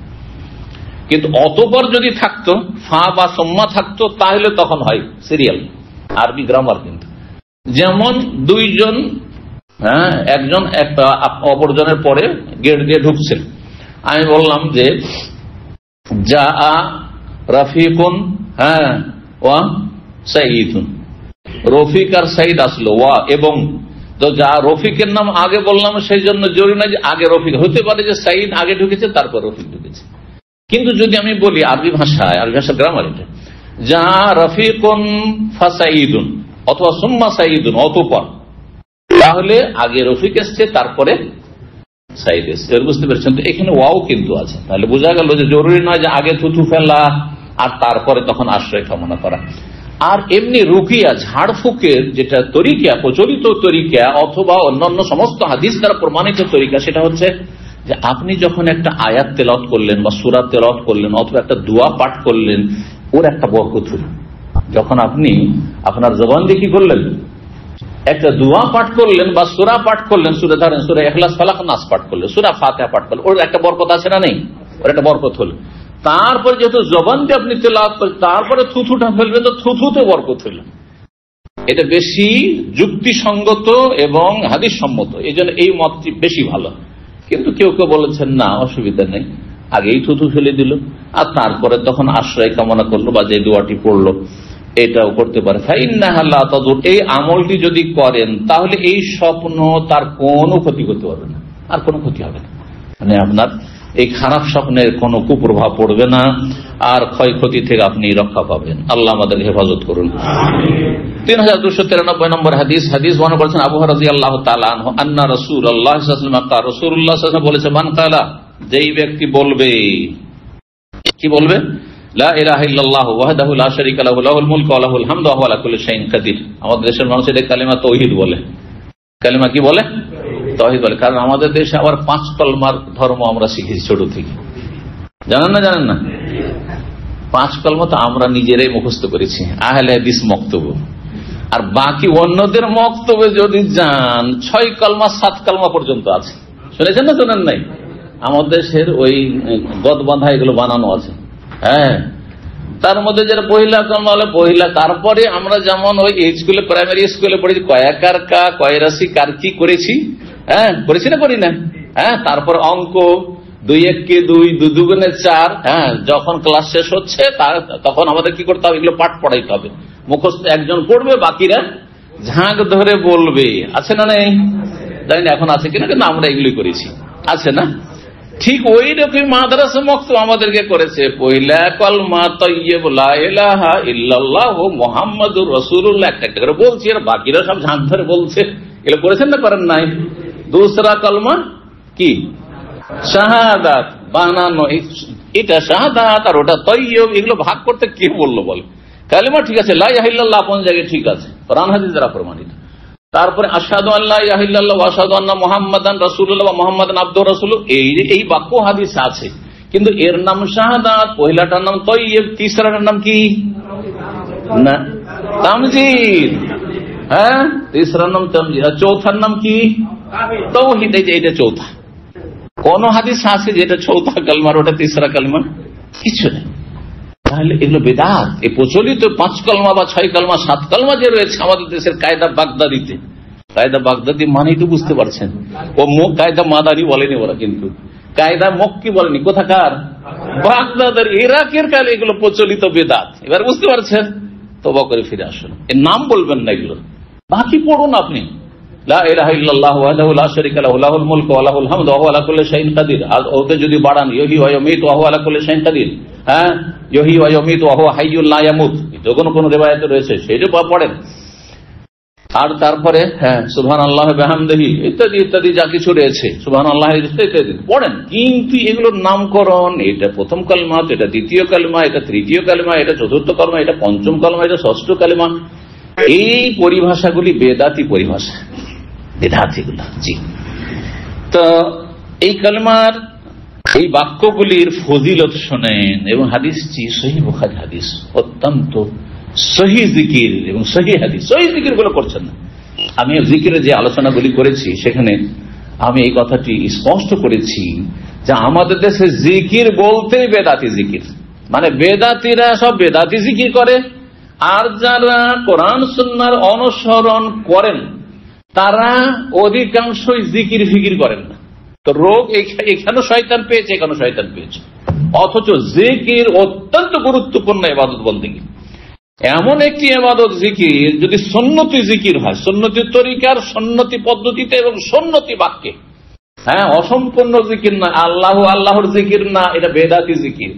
A: কিন্তু অতপর যদি থাকতো ফা বা সম্মা থাকতো তাহলে তখন হয় সিরিয়াল, আরবি গ্রামার। কিন্তু যেমন দুইজন একজন অপরজনের পরে গেট দিয়ে ঢুকছেন, আমি বললাম যে যা রাফিকুন ওয়া সাইদুন, রফিক আর সাইদ আসলো ওয়া এবং, তো যা রফিকের নাম আগে বললাম সেই জন্য জরুরি না যে আগে রফিক, হতে পারে যে সাইদ আগে ঢুকেছে তারপর রফিক ঢুকেছে। কিন্তু যদি আমি বলি আরবি ভাষায়, আরবি ভাষার গ্রামার এটা, যা রফিকুন ফাসাইদুন অথবা সুম্মা সাইদুন অতঃপর, তাহলে আগে রফিক এসছে তারপরে সাইদ এসছে, বুঝতে পেরেছেন? তো এখানে ওয়াও কিন্তু আছে, তাহলে বোঝা গেল যে জরুরি নয় যে আগে থুথু ফেলা আর তারপরে তখন আশ্রয় কামনা করা। আর এমনি রুকিয়া ঝাড়ফুকের যেটা তরিকা, প্রচলিত তরিকা অথবা অন্যান্য সমস্ত হাদিস দ্বারা প্রমাণিত তরিকা, সেটা হচ্ছে যে আপনি যখন একটা আয়াত তেলাওয়াত করলেন বা সূরা তেলাওয়াত করলেন অথবা একটা দোয়া পাঠ করলেন, ওর একটা বরকত হলো। যখন আপনি আপনার জবান দিয়ে কি করলেন, একটা দোয়া পাঠ করলেন বা সূরা পাঠ করলেন, সূরা ইখলাস ফালাক নাস পাঠ করলেন, সূরা ফাতিহা পাঠ করলেন, ওর একটা বরকত আছে না নেই? ওর একটা বরকত হলো। তারপর যেহেতু জবান দিয়ে আপনি তেলাওয়াত করলেন তারপরে থুথুটা ফেলবেন, তো থুথুতে বরকত হইল। এটা বেশি যুক্তিসঙ্গত এবং হাদিস সম্মত, এই জন্য এই মতটি বেশি ভালো। কিন্তু কেউ কেউ বলেছেন না অসুবিধা নেই, আগেই থুথু ফেলে দিল আর তারপরে তখন আশ্রয় কামনা করলো বা যে দোয়াটি পড়লো এটাও করতে পারে। এই আমলটি যদি করেন তাহলে এই স্বপ্ন তার কোনো ক্ষতি করতে পারবে না, আর কোনো ক্ষতি হবে না, মানে আপনার এই খারাপ স্বপ্নের কোনো কুপ্রভাব পড়বে না আর ক্ষয়ক্ষতি থেকে আপনি রক্ষা পাবেন। আল্লাহ আমাদের হেফাজত করুন। 3293 নম্বর হাদিস বর্ণনা করেছেন আবু হুরায়রা রাদিয়াল্লাহু তাআলা আনহু আন্না রাসূলুল্লাহ সাল্লাল্লাহু আলাইহি ওয়াসাল্লাম রাসূলুল্লাহ সাল্লাল্লাহু আলাইহি ওয়াসাল্লাম বলেছে, মান কালা, যেই ব্যক্তি বলবে, কি বলবে, লা ইলাহা ইল্লাল্লাহু ওয়াহদাহু লা শারীকা লাহু লাহুল মুলকু ওয়া লাহুল হামদু ওয়া হুয়া আলা কুল্লি শাইইন কাদির। আমাদের দেশের মানুষ এটা কালিমা তাওহীদ বলে। কালিমা কি বলে? তাওহীদ বলে। কারণ আমাদের দেশে আবার 5 কলমার ধর্ম আমরা শিখেছি ছোট থেকে, জানেন না? 5 কলমা তো আমরা নিজেরাই মুখস্থ করেছি, আহলে হাদিস মক্তব্য। আর বাকি অন্যদের মক্তব্যে যদি যান 6 কলমা 7 কলমা পর্যন্ত আছে। শুনেছেন না? শোনেন নাই? আমাদের দেশের ওই গদ বাঁধা এগুলো বানানো আছে। তার মধ্যে যেটা পহিলা কলমা হলে পহিলা, তারপরে আমরা যেমন ওই স্কুলে, প্রাইমারি স্কুলে পড়েছি কয়াকার কা, কয়রাশি কার কি করেছি, করেছি না, করি না? তারপর অঙ্ক 2 1 কে 2, 2 2 গুণে 4। যখন ক্লাস শেষ হচ্ছে তখন আমাদের কি করতে হবে, এগুলো পাঠ পড়াইতে হবে, মুখস্থ একজন পড়বে, বাকিরা ঝাঁক ধরে বলবে। আছে না নেই? জানি না এখন আছে কিনা, কিন্তু আমরা এগুলোই করেছি, আছে না? ঠিক ওই রকম মাদ্রাসা মক্তব আমাদেরকে করেছে, পহিলা কলমা তাইয়্যিব লা ইলাহা ইল্লাল্লাহু মুহাম্মাদুর রাসূলুল্লাহ, একটা করে বলছি আর বাকিরা সব ঝাঁক ধরে বলছে। এগুলো করেছেন না করেন নাই? দুসরা কলমা কি, শাহাদাত, বানানো, এটা শাহাদাত আর ওটা তাইয়্যিব, এগুলো ভাগ করতে কে বললো বলে? কালিমা ঠিক আছে, লা ইলাহা ইল্লাল্লাহ আপন জায়গায় ঠিক আছে, কোরআন হাদিস দ্বারা প্রমাণিত। তারপরে আশহাদু আল্লা ইলাহা ইল্লাল্লাহ ওয়া আশহাদু আন্না মুহাম্মাদান রাসূলুল্লাহ ওয়া মুহাম্মাদান আবদুহু রাসূলুহু, এই বাক্য হাদিস আছে, কিন্তু এর নাম শাহাদাত, পয়লাটার নাম তাইয়্যিব, তিসরাটার নাম কি না তামজিদ, হ্যাঁ তিসরার নাম তামজিদ, আর চৌথার নাম কি তাওহীদ। এইটা চৌথা। কোন হাদিস আছে যেটা চৌথা কালমার ওটা তিসরা কালমা? কিছু নেই। তাহলে এগুলো বেদাত। এই প্রচলিত 5 কলমা বা 6 কলমা 7 কলমা যে রয়েছে আমাদের দেশের কায়দা বাগদাদিতে, কায়দা বাগদাদি মানেই তো বুঝতে পারছেন, ও কায়দা মাদানি বলেনি ওরা, কিন্তু কায়দা মক্কি বলেনি, কোথাকার বাগদাদের ইরাকের কালে এগুলো প্রচলিত বেদাত। এবার বুঝতে পারছেন? তওবা করে ফিরে আসুন, এর নাম বলবেন না এগুলো, বাকি পড়ুন আপনি। লা ইলাহা ইল্লাল্লাহ ওয়াহদাহু লা শারীকা লাহু লাহুল মুলকু ওয়া লাহুল হামদু ওয়া হুয়া আলা কুল্লি শাইইন কাদির। আর ওতে যদি বাড়ান ইউহয়ী ওয়া ইউমীতু ওয়া হুয়া আলা কুল্লি শাইইন কাদির, হ্যাঁ ইউহয়ী ওয়া ইউমীতু ওয়া হুয়া হাইয়্যুন লা ইয়ামুত, এটা কোন রিওয়ায়াতে রয়েছে, সেটা পড়েন। আর তারপরে হ্যাঁ সুবহানাল্লাহি ওয়া বিহামদিহি ইত্যাদি ইত্যাদি যা কিছু রয়েছে, সুবহানাল্লাহ ইত্যাদি পড়েন। কিন্তু এগুলোর নামকরণ, এটা প্রথম কালমা, এটা দ্বিতীয় কালমা, এটা তৃতীয় কালমা, এটা চতুর্থ কালমা, এটা পঞ্চম কালমা, এটা ষষ্ঠ কালমা, এই পরিভাষাগুলি বেদাতি পরিভাষা, বেদাতিগুলো। জি, তো এই কালমার এই বাক্যগুলির ফজিলত শোনেন, এবং হাদিসটি সহিহ বুখারী হাদিস, অত্যন্ত সহিহ জিকির এবং সহিহ হাদিস। সহিহ জিকির গুলো করছেন না। আমি জিকিরের যে আলোচনাগুলি করেছি সেখানে আমি এই কথাটি স্পষ্ট করেছি যে আমাদের দেশে জিকির বলতে বেদাতি জিকির, মানে বেদাতিরা সব বেদাতি জিকির করে, আর যারা কোরআন সুন্নাহর অনুসরণ করেন তারা অধিকাংশই জিকির ফিকির করেন না। তো রোগ এখানে শয়তান পেয়েছে, এখানে শয়তান পেয়েছে। অথচ জিকির অত্যন্ত গুরুত্বপূর্ণ ইবাদত বন্দেগী, এমন একটি ইবাদত জিকির যদি সুন্নতি জিকির হয়, সুন্নতি তরিকার, সুন্নতি পদ্ধতিতে এবং সুন্নতি বাক্যে, হ্যাঁ অসম্পূর্ণ জিকির না, আল্লাহ আল্লাহর জিকির না, এটা বেদাতি জিকির।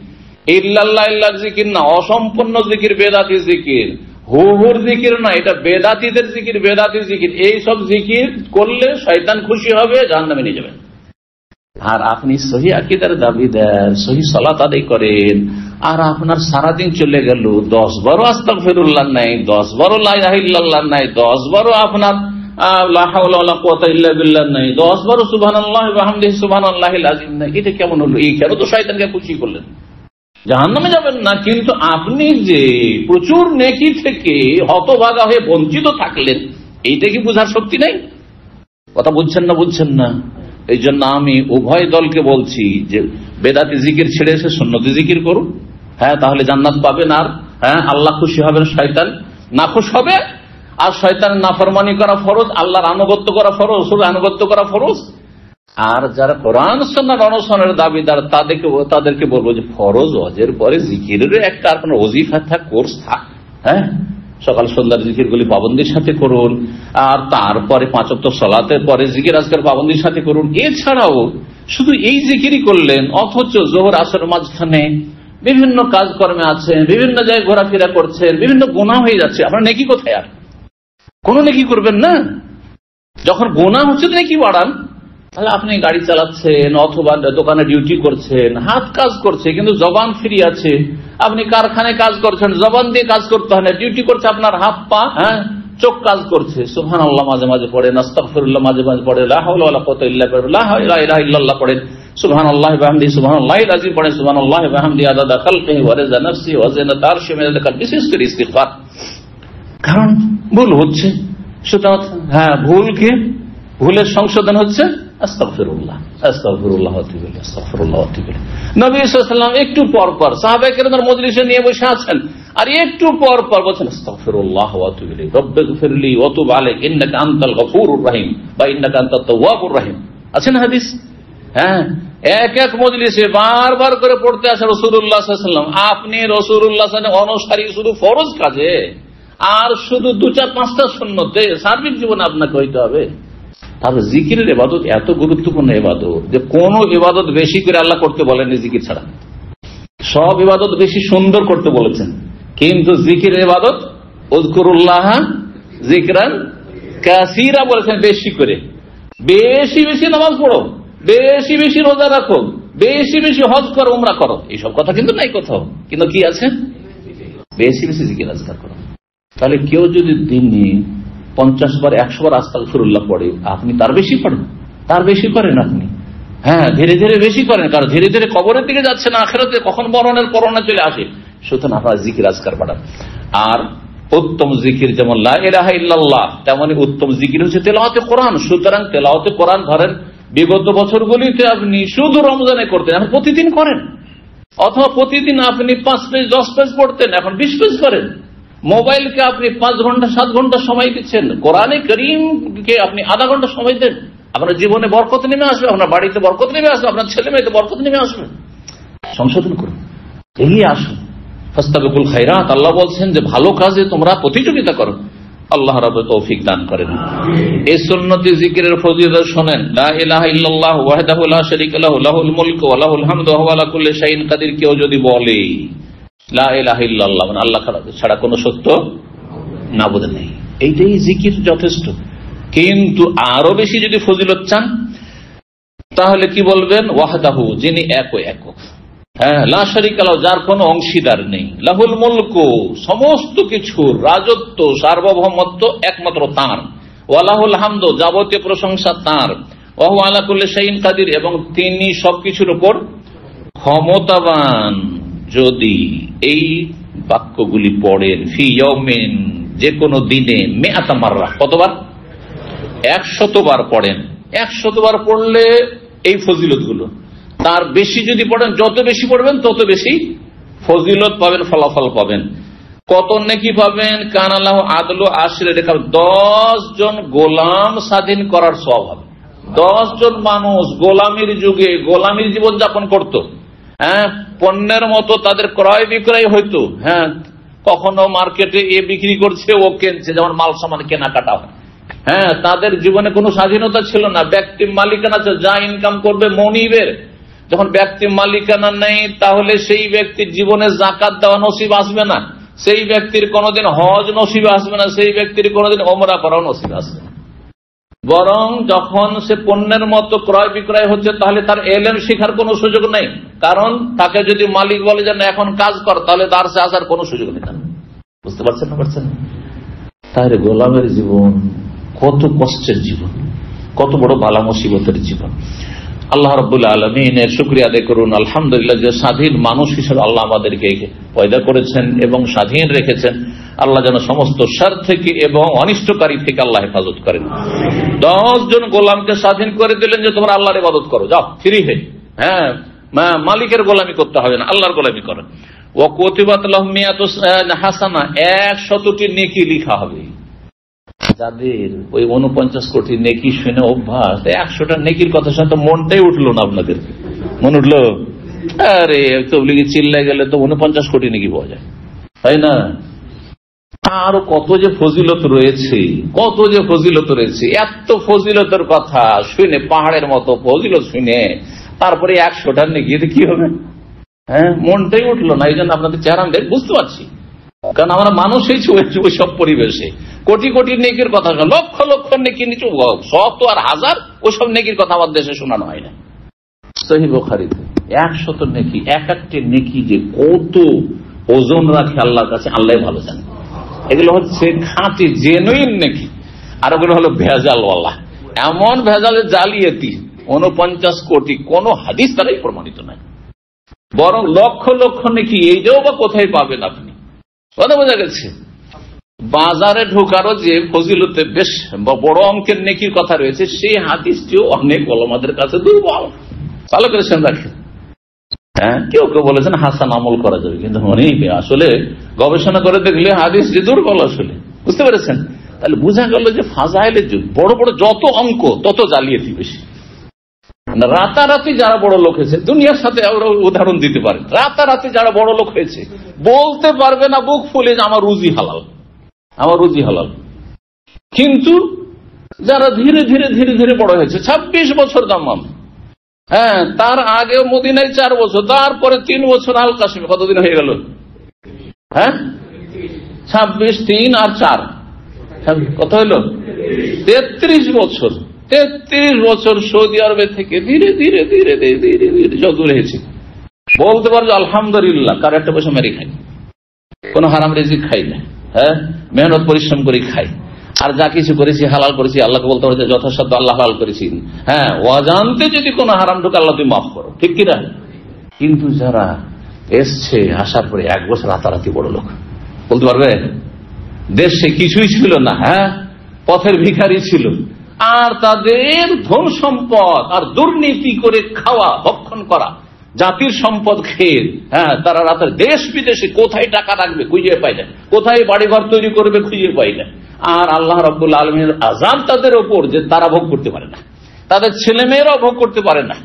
A: ইল্লাল্লাহ ইল্লাহ জিকির না, অসম্পূর্ণ জিকির, বেদাতি জিকির। হুহুর জিকির না, এটা বেদাতিদের জিকির, বেদাতি জিকির। এই সব জিকির করলে শয়তান খুশি হবে, জাহান্নামে নিয়ে যাবেন। আর আপনি সহি আকীদার দাবিদার, সহি সালাত আদায় করেন, আর আপনার সারাদিন চলে গেল 10 বারও আস্তাগফিরুল্লাহ নাই, 10 বারও লা ইলাহা ইল্লাল্লাহ নাই, 10 বারও আপনার লা হাওলা ওয়ালা কুওয়াতা ইল্লা বিল্লাহ নাই, 10 বারও সুবহানাল্লাহি ওয়া বিহামদিহি সুবহানাল্লাহিল আযীম নাই। এটা কেমন হলো? এই কেন তো শয়তানকে খুশি করলেন, জাহান্নামে যাবেন না। কিন্তু আপনি যে প্রচুর নেকি থেকে হতভাগা হয়ে বঞ্চিত থাকলেন, এইটা কি বোঝার শক্তি নাই? কথা বুঝছেন না? বুঝছেন না। এই জন্য আমি উভয় দলকে বলছি যে বেদাতি জিকির ছেড়ে এসে সুন্নতি জিকির করুন, হ্যাঁ তাহলে জান্নাত পাবেন, আর হ্যাঁ আল্লাহ খুশি হবেন, শয়তান নাখুশ হবে। আর শয়তানের নাফরমানি করা ফরজ, আল্লাহর আনুগত্য করা ফরজ, রাসূলের আনুগত্য করা ফরজ। আর যারা কোরআন সুন্নাহর অনুসরণের দাবিদার তাদেরকে বলবো যে ফরজ ওয়াজের পরে জিকিরের একটা আপনার ওজিফা থাক, কোর্স থাক, হ্যাঁ সকাল সন্ধ্যার জিকিরগুলি পাবন্দির সাথে করুন, আর তারপরে 5 ওয়াক্ত সালাতের পরে জিকির আজকার পাবন্দির সাথে করুন। এছাড়াও শুধু এই জিকিরই করলেন, অথচ যোহর আসর মাঝখানে বিভিন্ন কাজকর্মে আছেন, বিভিন্ন জায়গায় ঘোরাফেরা করছেন, বিভিন্ন গুনাহ হয়ে যাচ্ছে, আপনার নেকি কোথায়? আর কোনো নেকি করবেন না। যখন গুনাহ হচ্ছে নেকি বাড়ান। তাহলে আপনি গাড়ি চালাচ্ছেন অথবা দোকানে ডিউটি করছেন, হাত কাজ করছে কিন্তু জবান ফ্রি আছে। আপনি কারখানায় কাজ করছেন, জবান দিয়ে কাজ করতে হয় না, ডিউটি করছে আপনার হাত পা, হ্যাঁ চোখ কাজ করছে। সুবহানাল্লাহ মাঝে মাঝে পড়েন, আস্তাগফিরুল্লাহ মাঝে মাঝে পড়েন, লা হাওলা ওয়ালা কুওয়াতা ইল্লা বিল্লাহ, লা ইলাহা ইল্লাল্লাহ পড়েন, সুবহানাল্লাহি ওয়া বিহামদিহি সুবহানাল্লাহিল আযীম পড়েন, সুবহানাল্লাহি ওয়া বিহামদিহি আদাদা খালকিহি ওয়া রিজা নাফসিহি ওয়া জিনাতা আরশিহি ওয়া মিদাদা কালবিহি, বিশেষ করে ইস্তিগফার। কারণ ভুল হচ্ছে, সেটা হ্যাঁ ভুলের সংশোধন হচ্ছে আস্তাগফিরুল্লাহ, আস্তাগফিরুল্লাহ ওয়া আতুবু ইলাইহি, আস্তাগফিরুল্লাহ ওয়া আতুবু ইলাইহি। নবী সাল্লাল্লাহু আলাইহি ওয়াসাল্লাম একটু পর পর সাহাবায়ে কেরামের মজলিসে নিয়ে বসে আছেন, আর একটু পর পর বলছেন আস্তাগফিরুল্লাহ ওয়া আতুবু ইলাইহি, রব্বিগফিরলি ওয়া তুব আলাইহি ইন্নাকা আনতাল গফুরুর রহিম বা ইন্নাকা আনতাত তাওয়াবুর রহিম। আছে না হাদিস? হ্যাঁ, এক এক মজলিসে বারবার করে পড়তে আসে রাসূলুল্লাহ সাল্লাল্লাহু আলাইহি ওয়াসাল্লাম। আপনি রাসূলুল্লাহ সাল্লাল্লাহু আলাইহি ওয়াসাল্লাম অনুসারী শুধু ফরজ কাজে, আর শুধু 2-4-5টা সুন্নতে সার্বিক জীবনে আপনাকে হইতে হবে। তাহলে জিকিরের ইবাদত এত গুরুত্বপূর্ণ ইবাদত যে কোন ইবাদত বেশি করে আল্লাহ করতে বলেননি জিকির ছাড়া। সব ইবাদত বেশি সুন্দর করতে বলেছেন, কিন্তু জিকিরের ইবাদত উযকুরুল্লাহ যিকরান কাসীরা বলেছেন, বেশি করে। বেশি বেশি নামাজ পড়ো, বেশি বেশি রোজা রাখো, বেশি বেশি হজ করো, উমরা করো, এইসব কথা কিন্তু নাই কোথাও। কিন্তু কি আছে? বেশি বেশি জিকির আজকার করো। তাহলে কেউ যদি দিনে 50 বার 100 বার আস্তাগফিরুল্লাহ পড়ে, আপনি তার বেশি পড়েন, তার বেশি করেন আপনি। হ্যাঁ, ধীরে ধীরে বেশি করেন, কারণ ধীরে ধীরে কবরের দিকে যাচ্ছে না, আখিরাতে কখন মরণের করোনা চলে আসে। সুতরাং আপনারা জিকির আজকার বাড়ান। আর উত্তম জিকির যেমন লা ইলাহা ইল্লাল্লাহ, তেমনি উত্তম জিকির হচ্ছে তেলাওয়াতে কোরআন। সুতরাং তেলাওয়াতে কোরআন ধরেন বিগত বছরগুলিতে আপনি শুধু রমজানে করতেন, এখন প্রতিদিন করেন, অথবা প্রতিদিন আপনি 5 পেজ 10 পেজ পড়তেন, এখন 20 পেজ করেন। মোবাইলকে আপনি 5 ঘন্টা 7 ঘন্টা সময় দিচ্ছেন, কোরআনে কারীমকে আপনি আধা ঘন্টা সময় দেন, আপনার জীবনে বরকত নেমে আসবে, আপনার বাড়িতে বরকত নেমে আসবে, আপনার ছেলে মেয়েতে বরকত নেমে আসবে। সংশোধন করুন, এগিয়ে আসুন। ফাস্তাবিকুল খায়রাত, আল্লাহ বলছেন যে ভালো কাজে তোমরা প্রতিযোগিতা করো। আল্লাহ রাব্বুল তৌফিক দান করেন। এই সুন্নতি জিকিরের ফজিলত শুনেন। লা ইলাহা ইল্লাল্লাহ ওয়াহদাহু লা শারীকা লাহু লাহুল মুলকু ওয়া লাহুল হামদু ওয়া হুয়া আলা কুল্লি শাইইন কাদির, কেউ যদি বলে লা ইলাহা ইল্লাল্লাহ মানে আল্লাহ ছাড়া কোনো সত্য মাবুদ নেই, এইটাই জিকির যথেষ্ট। কিন্তু আরো বেশি যদি ফজিলত চান তাহলে কি বলবেন? ওয়াহদাহু, যিনি একক, হ্যাঁ, লা শারীকা লাহু, যার কোনো অংশীদার নেই, লাহুল মুলকু, সমস্ত কিছুর রাজত্ব সার্বভৌমত্ব একমাত্র তাঁর, ওয়া লাহুল হামদু, যাবতীয় প্রশংসা তাঁর, ওয়া হুয়া আলা কুল্লি শাইইন কাদির, এবং তিনি সবকিছুর উপর ক্ষমতাবান। যদি এই বাক্যগুলি পড়েন ফি ইয়াউমিন, যে কোনো দিনে, মিআতা মাররা, কতবার? 100 বার পড়েন। 100 বার পড়লে এই ফজিলত গুলো, তার বেশি যদি পড়েন, যত বেশি পড়বেন তত বেশি ফজিলত পাবেন, ফলাফল পাবেন। কত নেকি পাবেন? কানালাহু আদলু আশরি রিকাব, 10 জন গোলাম স্বাধীন করার সওয়াব হবে। 10 জন মানুষ গোলামির যুগে গোলামির জীবন যাপন করত, হ্যাঁ, পণ্যের মতো তাদের ক্রয় বিক্রয় হইতো, হ্যাঁ, কখনো মার্কেটে এ বিক্রি করছে ও কিনছে, যেমন মাল সামান কেনাকাটা হয়, হ্যাঁ, তাদের জীবনে কোনো স্বাধীনতা ছিল না, ব্যক্তি মালিকানা ছিল, যা ইনকাম করবে মনিবের। যখন ব্যক্তি মালিকানা নেই তাহলে সেই ব্যক্তির জীবনে যাকাত দেওয়া নসিব আসবে না, সেই ব্যক্তির কোনোদিন হজ নসিব আসবে না, সেই ব্যক্তির কোনোদিন ওমরা করাও নসিব আসবে না। বরং যখন সে পণ্যের মতো ক্রয় বিক্রয় হচ্ছে তাহলে তার এলেম শেখার কোনো সুযোগ নেই, কারণ তাকে যদি মালিক বলে যে না এখন কাজ কর, তাহলে তার সে আসার কোনো সুযোগ নেই। বুঝতে পারছেন না? পারছেন? তাহলে গোলামের জীবন কত কষ্টের জীবন, কত বড় বালা মুসিবতের জীবন। আল্লাহ রাব্বুল আলামিনের শুকরিয়া আদায় করুন, আলহামদুলিল্লাহ, যে স্বাধীন মানুষ হিসেবে আল্লাহ আমাদেরকে পয়দা করেছেন এবং স্বাধীন রেখেছেন। আল্লাহ যেন সমস্ত শার থেকে এবং অনিষ্টকারী থেকে আল্লাহ হেফাজত করেন। 10 জন গোলামকে স্বাধীন করে দিলেন যে তোমরা আল্লাহর ইবাদত করো, যাও ফ্রি হয়ে, হ্যাঁ, মালিকের গোলামি করতে হবে না, আল্লাহর গোলামি করো। ওয়া কুতিবাত লাহুম মিয়াতু হাসানা, 100টি নেকি লিখা হবে। যাদের ওই 49 কোটি নেকি শুনে অভ্যাস, 100টা নেকির কথা শুনে তো মনটাই উঠলো না আপনাদের? মন উঠলো? আরে তবলিগি চিল্লাই গেলে তো 49 কোটি নেকি পাওয়া যায়, তাই না? আরো কত যে ফজিলত রয়েছে, কত যে ফজিলত রয়েছে। এত ফজিলতের কথা শুনে, পাহাড়ের মতো ফজিলত শুনে, তারপরে 100টা নেকি, কি হবে? হ্যাঁ, মনটাই উঠলো না। এই জন্য আপনাদের চেহারা বুঝতে পারছি, কারণ আমরা মানুষ হয়েছি ওই সব পরিবেশে। কোটি কোটি নেকির কথা, লক্ষ লক্ষ নেকি, নিচু 100 আর 1000, ওসব নেকির কথা আমার দেশে শোনানো হয় না। সহিহ বুখারীতে 100 নেকি, এক একটি নেকি যে কত ওজন রাখে আল্লাহর কাছে আল্লাহ ভালো জানে। এগুলো হচ্ছে খাঁটি জেনুইন নেকি, আর ওগুলো হলো ভেজালওয়ালা, এমন ভেজালের জালিয়াতি। 49 কোটি কোন হাদিস দ্বারাই প্রমাণিত নয়, বরং লক্ষ লক্ষ নেকি এই যে বা কোথায় পাবেন আপনি? কথা বোঝা গেছে? বাজারে ঢোকারও যে ফজিলতে বেশ বড় অঙ্কের নেকির কথা রয়েছে, সেই হাদিসটিও অনেক ওলামাদের কাছে দুর্বল। ভালো করে শুনে রাখেন। হ্যাঁ, কেউ কেউ বলেছেন হাসান আমল করা যাবে, কিন্তু আসলে গবেষণা করে দেখলে হাদিস যে দুর্বল আসলে। বুঝতে পেরেছেন? তাহলে বোঝা গেল যে ফাজাইলের যুগ, বড় বড় যত অঙ্ক তত জালিয়াতি বেশি। রাতারাতি যারা বড় লোক হয়েছে, দুনিয়ার সাথে উদাহরণ দিতে পারে, রাতারাতি যারা বড় লোক হয়েছে বলতে পারবে না বুক ফুলে যে আমার রুজি হালাল, আমার রুজি হালাল। কিন্তু যারা ধীরে ধীরে ধীরে ধীরে বড় হয়েছে, 26 বছর দাম্মাম, হ্যাঁ, তার আগে মদিনায় 4 বছর, তারপরে 3 বছর আল কাশিমে, কতদিন হয়ে গেল? হ্যাঁ, 26, 3 আর 4, কত হইল? 33 বছর। 33 বছর সৌদি আরবে থেকে ধীরে ধীরে ধীরে ধীরে ধীরে যত হয়েছে, বলতে পারছো আলহামদুলিল্লাহ, কার একটা পয়সা মেরে খাই, কোন হারাম রিজিক খাই না, হ্যাঁ, মেহনত পরিশ্রম করে খাই। আর যা কিছু করেছি হালাল করেছি, আল্লাহকে বলতে হচ্ছে যথাসাধ্য আল্লাহ হালাল করেছি। হ্যাঁ, অজান্তে যদি কোনো হারাম ঢুকে আল্লাহ তুমি মাফ করো, ঠিক কিনা? কিন্তু যারা এসছে, আসার পরে 1 বছর রাতারাতি বড় লোক, বলতে পারবে দেশে কিছুই ছিল না, হ্যাঁ, পথের ভিখারি ছিল, আর তাদের ধন সম্পদ আর দুর্নীতি করে খাওয়া, ভক্ষণ করা, জাতির সম্পদ খেয়ে, হ্যাঁ, তারা রাতের দেশ বিদেশে কোথায় টাকা রাখবে খুঁজে পায় না, কোথায় বাড়িঘর তৈরি করবে খুঁজে পায় না। আর আল্লাহ রাব্বুল আলামিনের আযাব তাদের ওপর যে তারা ভোগ করতে পারে না, তাদের ছেলেমেয়েরাও ভোগ করতে পারে না।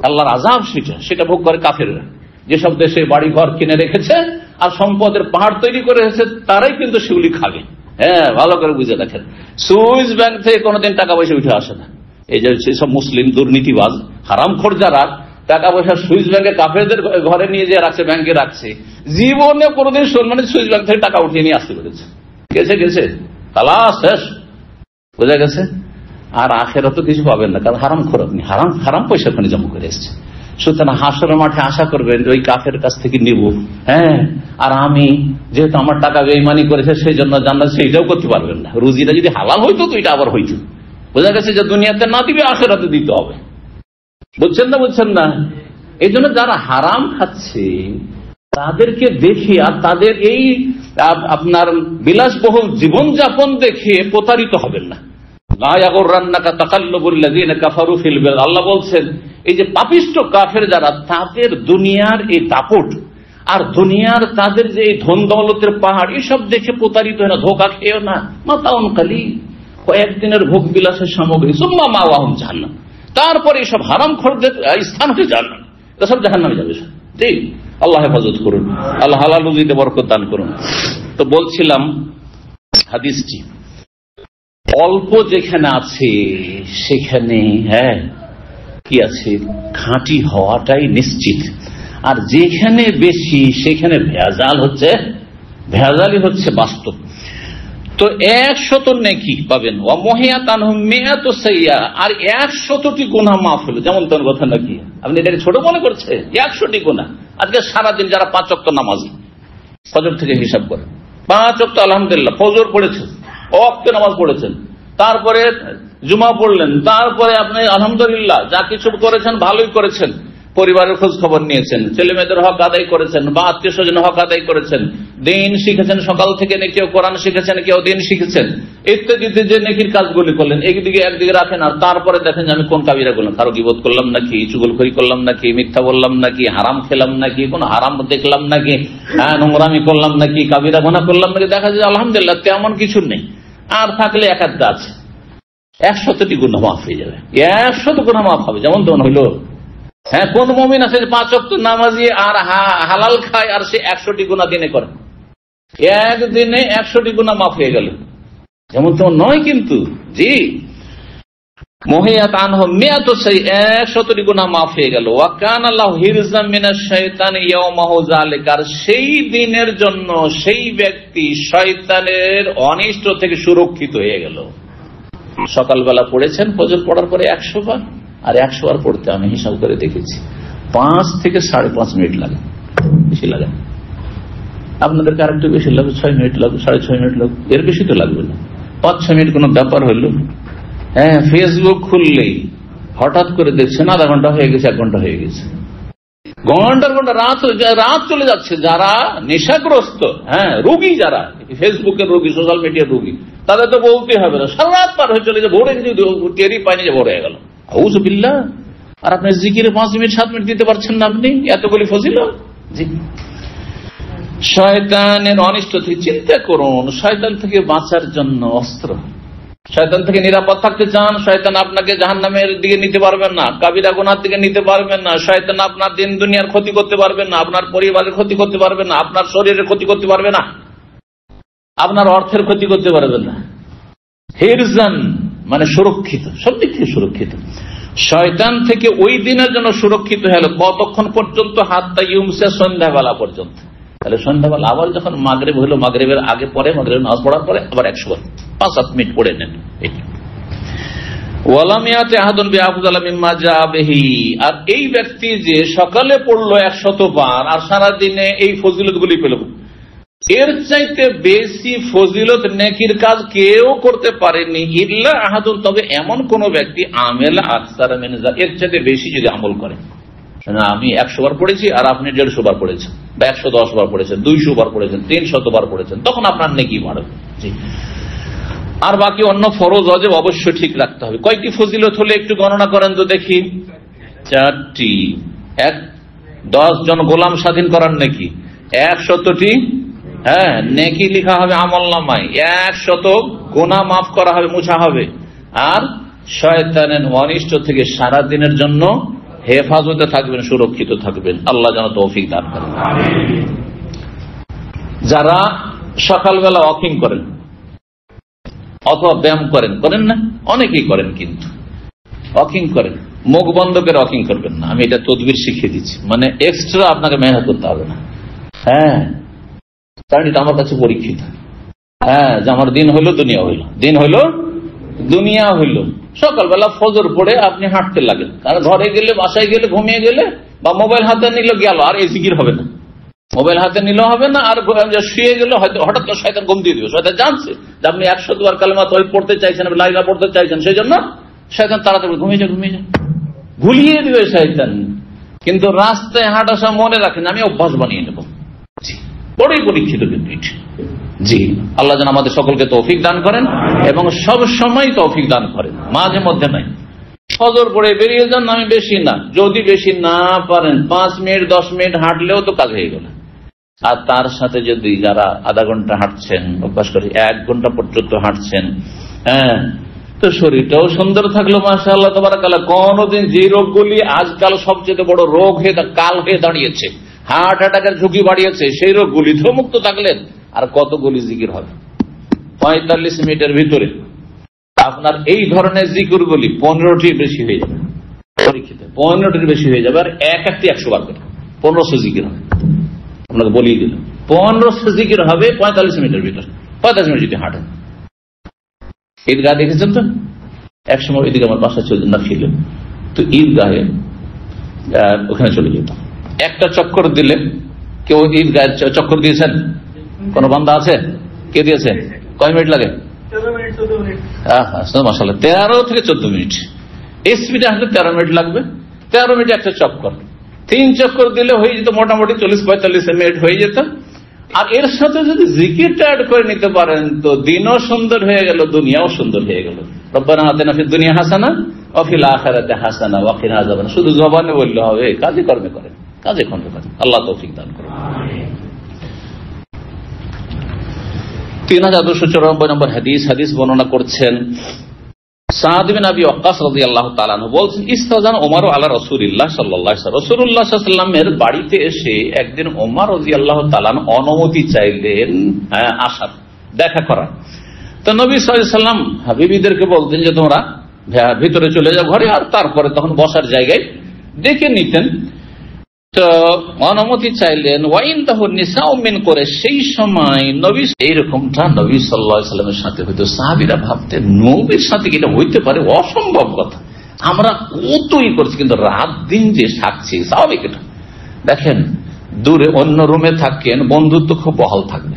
A: আল্লাহর আযাব সেটা ভোগ করে কাফেররা। যেসব দেশে বাড়িঘর কিনে রেখেছে আর সম্পদের পাহাড় তৈরি করে রেখেছে, তারাই কিন্তু সেগুলি খাবে। হ্যাঁ, ভালো করে বুঝে দেখেন, সুইস ব্যাংক থেকে কোনোদিন টাকা পয়সা উঠে আসে না। এই যে সেসব মুসলিম দুর্নীতিবাজ হারামখোর যারা টাকা পয়সা সুইস ব্যাংকে কাফেরদের ঘরে নিয়ে যে রাখছে, ব্যাংকে রাখছে, জীবনে কোনোদিন সুইস ব্যাংক থেকে টাকা উঠিয়ে নিয়ে আসতে পেরেছে? গেছে তালা শেষ, বোঝা গেছে। আর আখেরাতে কিছু পাবেন না, কারণ হারামখোর, আপনি হারাম পয়সা ওখানে জমা করে এসছে। সুতরাং হাসরের মাঠে আশা করবেন ওই কাফের কাছ থেকে নিব, হ্যাঁ, আর আমি যেহেতু আমার টাকা বেঈমানি করেছে সেই জন্য জান্নাত, সেইটাও করতে পারবেন না। রুজিটা যদি হালাল হইতো তো এটা আবার হইতো। বোঝা গেছে যে দুনিয়াতে না দিবে, আখেরাতে দিতে হবে। বুঝছেন না? এই জন্য যারা হারাম খাচ্ছে তাদেরকে দেখে আর তাদের এই আপনার বিলাসবহুল জীবনযাপন দেখে প্রতারিত হবেন না। আল্লাহ বলছেন, এই যে পাপিষ্ঠ কাফের যারা, তাদের দুনিয়ার এই দাপট আর দুনিয়ার তাদের যে এই ধন দৌলতের পাহাড়, এসব দেখে প্রতারিত হয় না, ধোকা খেয়েও না। মাতাউন কালিল, কয়েকদিনের ভোগ বিলাসের সামগ্রী, সুম্মা মাওয়াহুম জাহান্নাম, তারপরে এসব হারামখোরদের স্থান হচ্ছে জাহান্নাম, সব জাহান্নামে যাবে। জি, আল্লাহ হেফাজত করুন, আল্লাহ হালাল রুজিতে বরকত দান করুন। তো বলছিলাম হাদিসটি অল্প যেখানে আছে সেখানে, হ্যাঁ, কি আছে, খাঁটি হওয়াটাই নিশ্চিত। আর যেখানে বেশি সেখানে ভেজালই হচ্ছে বাস্তব। তো 100 নেকি পাবেন, আর 100টি গুনাহ মাফ হলো। যেমন তোর কথা নাকি, আপনি এটাকে ছোট মনে করছে? 100টি গুনাহ। আজকে সারাদিন যারা 5 ওয়াক্ত নামাজি, ফজর থেকে হিসাব করে 5 ওয়াক্ত আলহামদুলিল্লাহ ফজর পড়েছেন, ওয়াক্তে নামাজ পড়েছেন, তারপরে জুমা পড়লেন, তারপরে আপনি আলহামদুলিল্লাহ যা কিছু করেছেন ভালোই করেছেন, পরিবারের খোঁজ খবর নিয়েছেন, ছেলে মেয়েদের হক আদায় করেছেন, বা আত্মীয় স্বজন হক আদায় করেছেন, দিন শিখেছেন, সকাল থেকে কেউ কোরআন শিখেছেন, কেউ দিন শিখেছেন, ইত্যাদিতে যে নেকির কাজগুলি করলেন একদিকে রাখেন। আর তারপরে দেখেন যে আমি কোন কাবিরা করলাম, কারো গীবত করলাম নাকি, চুগলখড়ি করলাম নাকি, মিথ্যা বললাম নাকি, হারাম খেলাম নাকি, কোন হারাম দেখলাম নাকি, নোংরামি করলাম নাকি, কাবিরা গুনাহ করলাম নাকি, দেখা যায় আলহামদুলিল্লাহ তেমন কিছু নেই। আর থাকলে এক আধটা আছে, 100টি গুনাহ মাফ হয়ে যাবে, 100 গুনাহ মাফ হবে। যেমন তখন হইলো, হ্যাঁ, কোন মুমিন আছে 5 ওয়াক্ত নামাজি আর হালাল খায়, আর সে 100টি গুনাহ দিনে করে, একদিনে 100টি গুনাহ মাফ হয়ে গেল। যেমন তেমন নয় কিন্তু, জি, মহিয়াত আনহু মিয়াতু সাই, 100টি গুনাহ মাফ হয়ে গেল। ওয়া কানা আল্লাহু হিরজাম মিনাশ শাইতানি ইয়াওমাহু যালিকা, সেই দিনের জন্য সেই ব্যক্তি শয়তানের অনিষ্ট থেকে সুরক্ষিত হয়ে গেল। সকালবেলা পড়েছেন, ফজর পড়ার পরে 100 বার, আর 100 বার পড়তে আমি হিসাব করে দেখেছি 5 থেকে 5.5 মিনিট লাগে, বেশি লাগে। আপনাদেরকে আরেকটু বেশি লাগবে, 6 মিনিট লাগবে, 6.5 মিনিট লাগবে, এর বেশি তো লাগবে না, 5-6 মিনিট কোনো ব্যাপার হইল। হ্যাঁ, ফেসবুক খুললেই হঠাৎ করে দেখছেন আধা ঘন্টা হয়ে গেছে, 1 ঘন্টা হয়ে গেছে, ঘন্টার ঘন্টা রাত চলে যাচ্ছে। যারা নেশাগ্রস্ত, হ্যাঁ, রোগী, যারা ফেসবুকের রোগী, সোশ্যাল মিডিয়ার রোগী, তাদের তো বলতে হবে না, সারা রাত পার হয়ে চলে যায়, ভোরে টেরই পায়নি যে ভোর হয়ে গেল। আউযুবিল্লাহ। আর আপনি জিকিরে 5 মিনিট 7 মিনিট দিতে পারছেন না, আপনি এতগুলি ফজিলত। জি, শয়তানের অনিষ্ট থেকে চিন্তা করুন। শয়তান থেকে বাঁচার জন্য অস্ত্র, শয়তান থেকে নিরাপদ থাকতে চান, শয়তান আপনাকে জাহান্নামের দিকে নিতে পারবেন না, কাবিরা গুনার দিকে নিতে পারবেন না, শয়তান আপনার দিন দুনিয়ার ক্ষতি করতে পারবেন না, আপনার পরিবারের ক্ষতি করতে পারবেন না, আপনার শরীরের ক্ষতি করতে পারবে না, আপনার অর্থের ক্ষতি করতে পারবেন না। হিরজান মানে সুরক্ষিত, সব দিক থেকে সুরক্ষিত। শয়তান থেকে ওই দিনের জন্য সুরক্ষিত হলো কতক্ষণ পর্যন্ত? হাত্তা ইউমসা, সন্ধ্যাবেলা পর্যন্ত। তাহলে সন্ধ্যাবেলা আবার যখন মাগরিব হলো, মাগরিবের আগে পরে, মাগরিব নামাজ পড়ার পরে আবার 100 বার 5-7 মিনিট পড়ে নেন। আর এই ব্যক্তি যে সকালে পড়লো 100 বার আর সারা দিনে এই ফজিলত গুলি পেল, এর চাইতে বেশি ফজিলত নেকির কাজ কেউ করতে পারেনি ইল্লা আহাদুন, তবে এমন কোন ব্যক্তি আমেল আকসার মিন যালিকা, এর চাইতে বেশি যদি আমল করে। আমি 100 বার পড়েছি আর আপনি 150 বার পড়েছেন, বা 110 বার পড়েছেন, 200 বার পড়েছেন, 300 বার পড়েছেন, তখন আপনার নেকি বাড়বে। আর বাকি অন্য ফরজ ওয়াজিব অবশ্যই ঠিক রাখতে হবে। কয়টি ফজিলত হলে একটু গণনা করেন তো দেখি। 4টি। 10 জন গোলাম স্বাধীন করার নেকি, 100টি নেকি লিখা হবে আমলনামায়, 100 গুনাহ মাফ করা হবে, মুছা হবে। আর শয়তানের অনিষ্ট থেকে সারা দিনের জন্য হেফাজতে থাকবেন, সুরক্ষিত থাকবেন। আল্লাহ যেন তৌফিক দান করেন। যারা সকালবেলা ওয়াকিং করেন অথবা ব্যায়াম করেন না, অনেকেই করেন, কিন্তু ওয়াকিং করেন, মুখ বন্ধ করে ওয়াকিং করবেন না। আমি এটা তদবির শিখিয়ে দিচ্ছি, মানে এক্সট্রা আপনাকে মেহনত করতে হবে না। কারণ এটা আমার কাছে পরীক্ষিত। যে আমার দিন হইলো দুনিয়া হইলো, দিন হইলো দুনিয়া হইলো। সকালবেলা ফজর পড়ে আপনি হাঁটতে লাগেন, কারণ ঘরে গেলে, বাসায় গেলে, ঘুমিয়ে গেলে, বা মোবাইল হাতে নিল গেল, আর এই জিকির হবে না, মোবাইল হাতে নিলেও হবে না। আর শুয়ে গেলে হয়তো হঠাৎ করে শয়তান ঘুম দিয়ে দিবে। শয়তান জানছে যে আপনি 100 বার কালেমা তৌহিদ পড়তে চাইছেন, লাইলা পড়তে চাইছেন, সেই জন্য শয়তান তাড়াতাড়ি ঘুমিয়ে যায়, ভুলিয়ে দিবে শয়তান। কিন্তু রাস্তায় হাঁটা সব মনে রাখেন, আমি অভ্যাস বানিয়ে নেব। বড়ই পরীক্ষিত কিন্তু এটি। জি, আল্লাহ যেন আমাদের সকলকে তৌফিক দান করেন এবং সব সময় তৌফিক দান করেন, মাঝে মধ্যে নাই। ফজর পড়ে বেরিয়ে যান, আমি বেশি না, যদি বেশি না পারেন 5 মিনিট 10 মিনিট হাঁটলেও তো কাজ হয়ে গেল। আর তার সাথে যদি যারা আধা ঘন্টা হাঁটছেন, অভ্যাস করে 1 ঘন্টা পর্যন্ত হাঁটছেন, তো শরীরটাও সুন্দর থাকলো, মাশাআল্লাহ তাবারাকাল্লাহ। কোনদিন যে রোগগুলি আজকাল সবচেয়ে বড় রোগ কাল হয়ে দাঁড়িয়েছে, হার্ট অ্যাটাকের ঝুঁকি বাড়িয়েছে, সেই রোগগুলি তো মুক্ত থাকলেন। আর কতগুলি জিকির হবে 45 মিনিটের ভিতরে আপনার এই ধরনের জিকিরগুলি 15টির বেশি হয়ে যাবে, পরীক্ষিত 15টির বেশি হয়ে যাবে। আর একটি 100 বার করে 1500 জিকির হবে। আপনাকে বলিয়ে দিল 1500 জিকির হবে 45 মিনিটের ভিতরে, 45 মিনিট যদি হাঁটেন। ঈদগাহ দেখেছেন তো, একসময় এদিকে আমার বাসা চলে না ফিরে, তো ঈদগাহে ওখানে চলে যেতাম। একটা চক্কর দিলে, কেউ ঈদগাহের চক্কর দিয়েছেন? কোন বান্দা আছে? কে দিয়েছে? কয় মিনিট লাগে? 13 থেকে 14 মিনিট। স্পিডে আসলে 13 মিনিট লাগবে। 13 মিনিট একটা চক্কর, 3 চক্কর দিলে হয়ে যেত মোটামুটি 40-45 মিনিট হয়ে যেত। আর এর সাথে যদি জিকিরটা অ্যাড করে নিতে পারেন তো দিনও সুন্দর হয়ে গেল, দুনিয়াও সুন্দর হয়ে গেল। রব্বানা আতিনা ফিদ দুনিয়া হাসানা ওয়া ফিল আখিরাতি হাসানা ওয়া কিনা আযাবান। শুধু জবানে বললে হবে, কাজে কর্মে করেন, কাজে কর্মে করেন। আল্লাহ তৌফিক দান করুন। 3294 নম্বর হাদিস বর্ণনা করছেন সাদ বিন আবি ওয়াক্কাস রাদিয়াল্লাহু তাআলা আনহু বলেন, ইস্তাযান ওমর আলা রাসূলিল্লাহ সাল্লাল্লাহু আলাইহি ওয়াসাল্লাম। রাসূলুল্লাহ সাল্লাল্লাহু আলাইহি ওয়াসাল্লামের বাড়িতে এসে একদিন ওমর রাদিয়াল্লাহু তাআলা অনুমতি চাইলেন আসার, দেখা করার। তো নবী সাল্লাল্লাহু আলাইহি ওয়াসাল্লাম হাবিবিদেরকে বলতেন যে তোমরা ভিতরে চলে যাও ঘরে, আর তারপরে তখন বসার জায়গায় ডেকে নিতেন। তো অনুমতি চাইলেন। ওয়াইন তাহু নিসাউ মিন কুরাইশ, সেই সময় নবী এইরকমটা নবী সাল্লাল্লাহু আলাইহি ওয়াসাল্লামের সাথে হইতো। সাহাবীরা ভাবতেন নবীর সাথে কি এটা হইতে পারে? অসম্ভব কথা, আমরা কতই করছি, কিন্তু রাত দিন যে থাকছি স্বাভাবিক এটা। দেখেন, দূরে অন্য রুমে থাকেন, বন্ধুত্ব খুব বহাল থাকবে,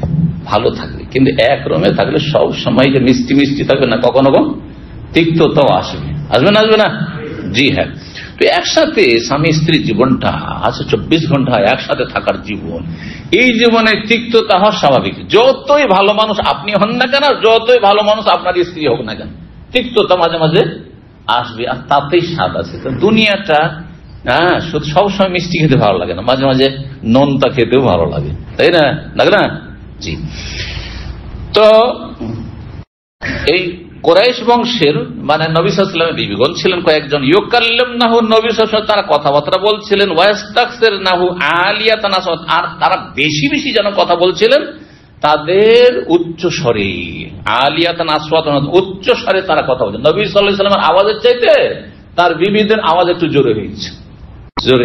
A: ভালো থাকবে, কিন্তু এক রুমে থাকলে সব সময় যে মিষ্টি মিষ্টি থাকবে না, কখনো তিক্ততাও আসবে, আসবে না? জি হ্যাঁ। তো একসাথে স্বামী স্ত্রী জীবনটা আছে 24 ঘন্টা একসাথে থাকার জীবন, এই জীবনে তিক্ততা হওয়া স্বাভাবিক। যতই ভালো মানুষ আপনি হন না কেন, যতই ভালো মানুষ আপনার স্ত্রী হোক না কেন, তিক্ততা মাঝে মাঝে আসবে, আর তাতেই স্বাদ আছে। তো দুনিয়াটা সবসময় মিষ্টি খেতে ভালো লাগে না, মাঝে মাঝে নোনতা খেতেও ভালো লাগে, তাই না? লাগে না? জি। তো এই কুরাইশ বংশের মানে নবী সাল্লাল্লাহু আলাইহি ওয়াসাল্লামের বিবিগণ ছিলেন কয়েকজন। ইউকাল্লিমনাহু, নবী সাল্লাল্লাহু আলাইহি ওয়াসাল্লাম তারা কথাবার্তা বলছিলেন। ওয়াস্তাকসিরনাহু আলিয়াতান আসওয়াত, আর তারা বেশি বেশি যেন কথা বলছিলেন তাদের উচ্চ স্বরে। আলিয়াতান আসওয়াত, উচ্চ স্বরে তারা কথা বলছেন। নবী সাল্লাল্লাহু আলাইহি ওয়াসাল্লামের আওয়াজের চাইতে তার বিবিদের আওয়াজ একটু জোরে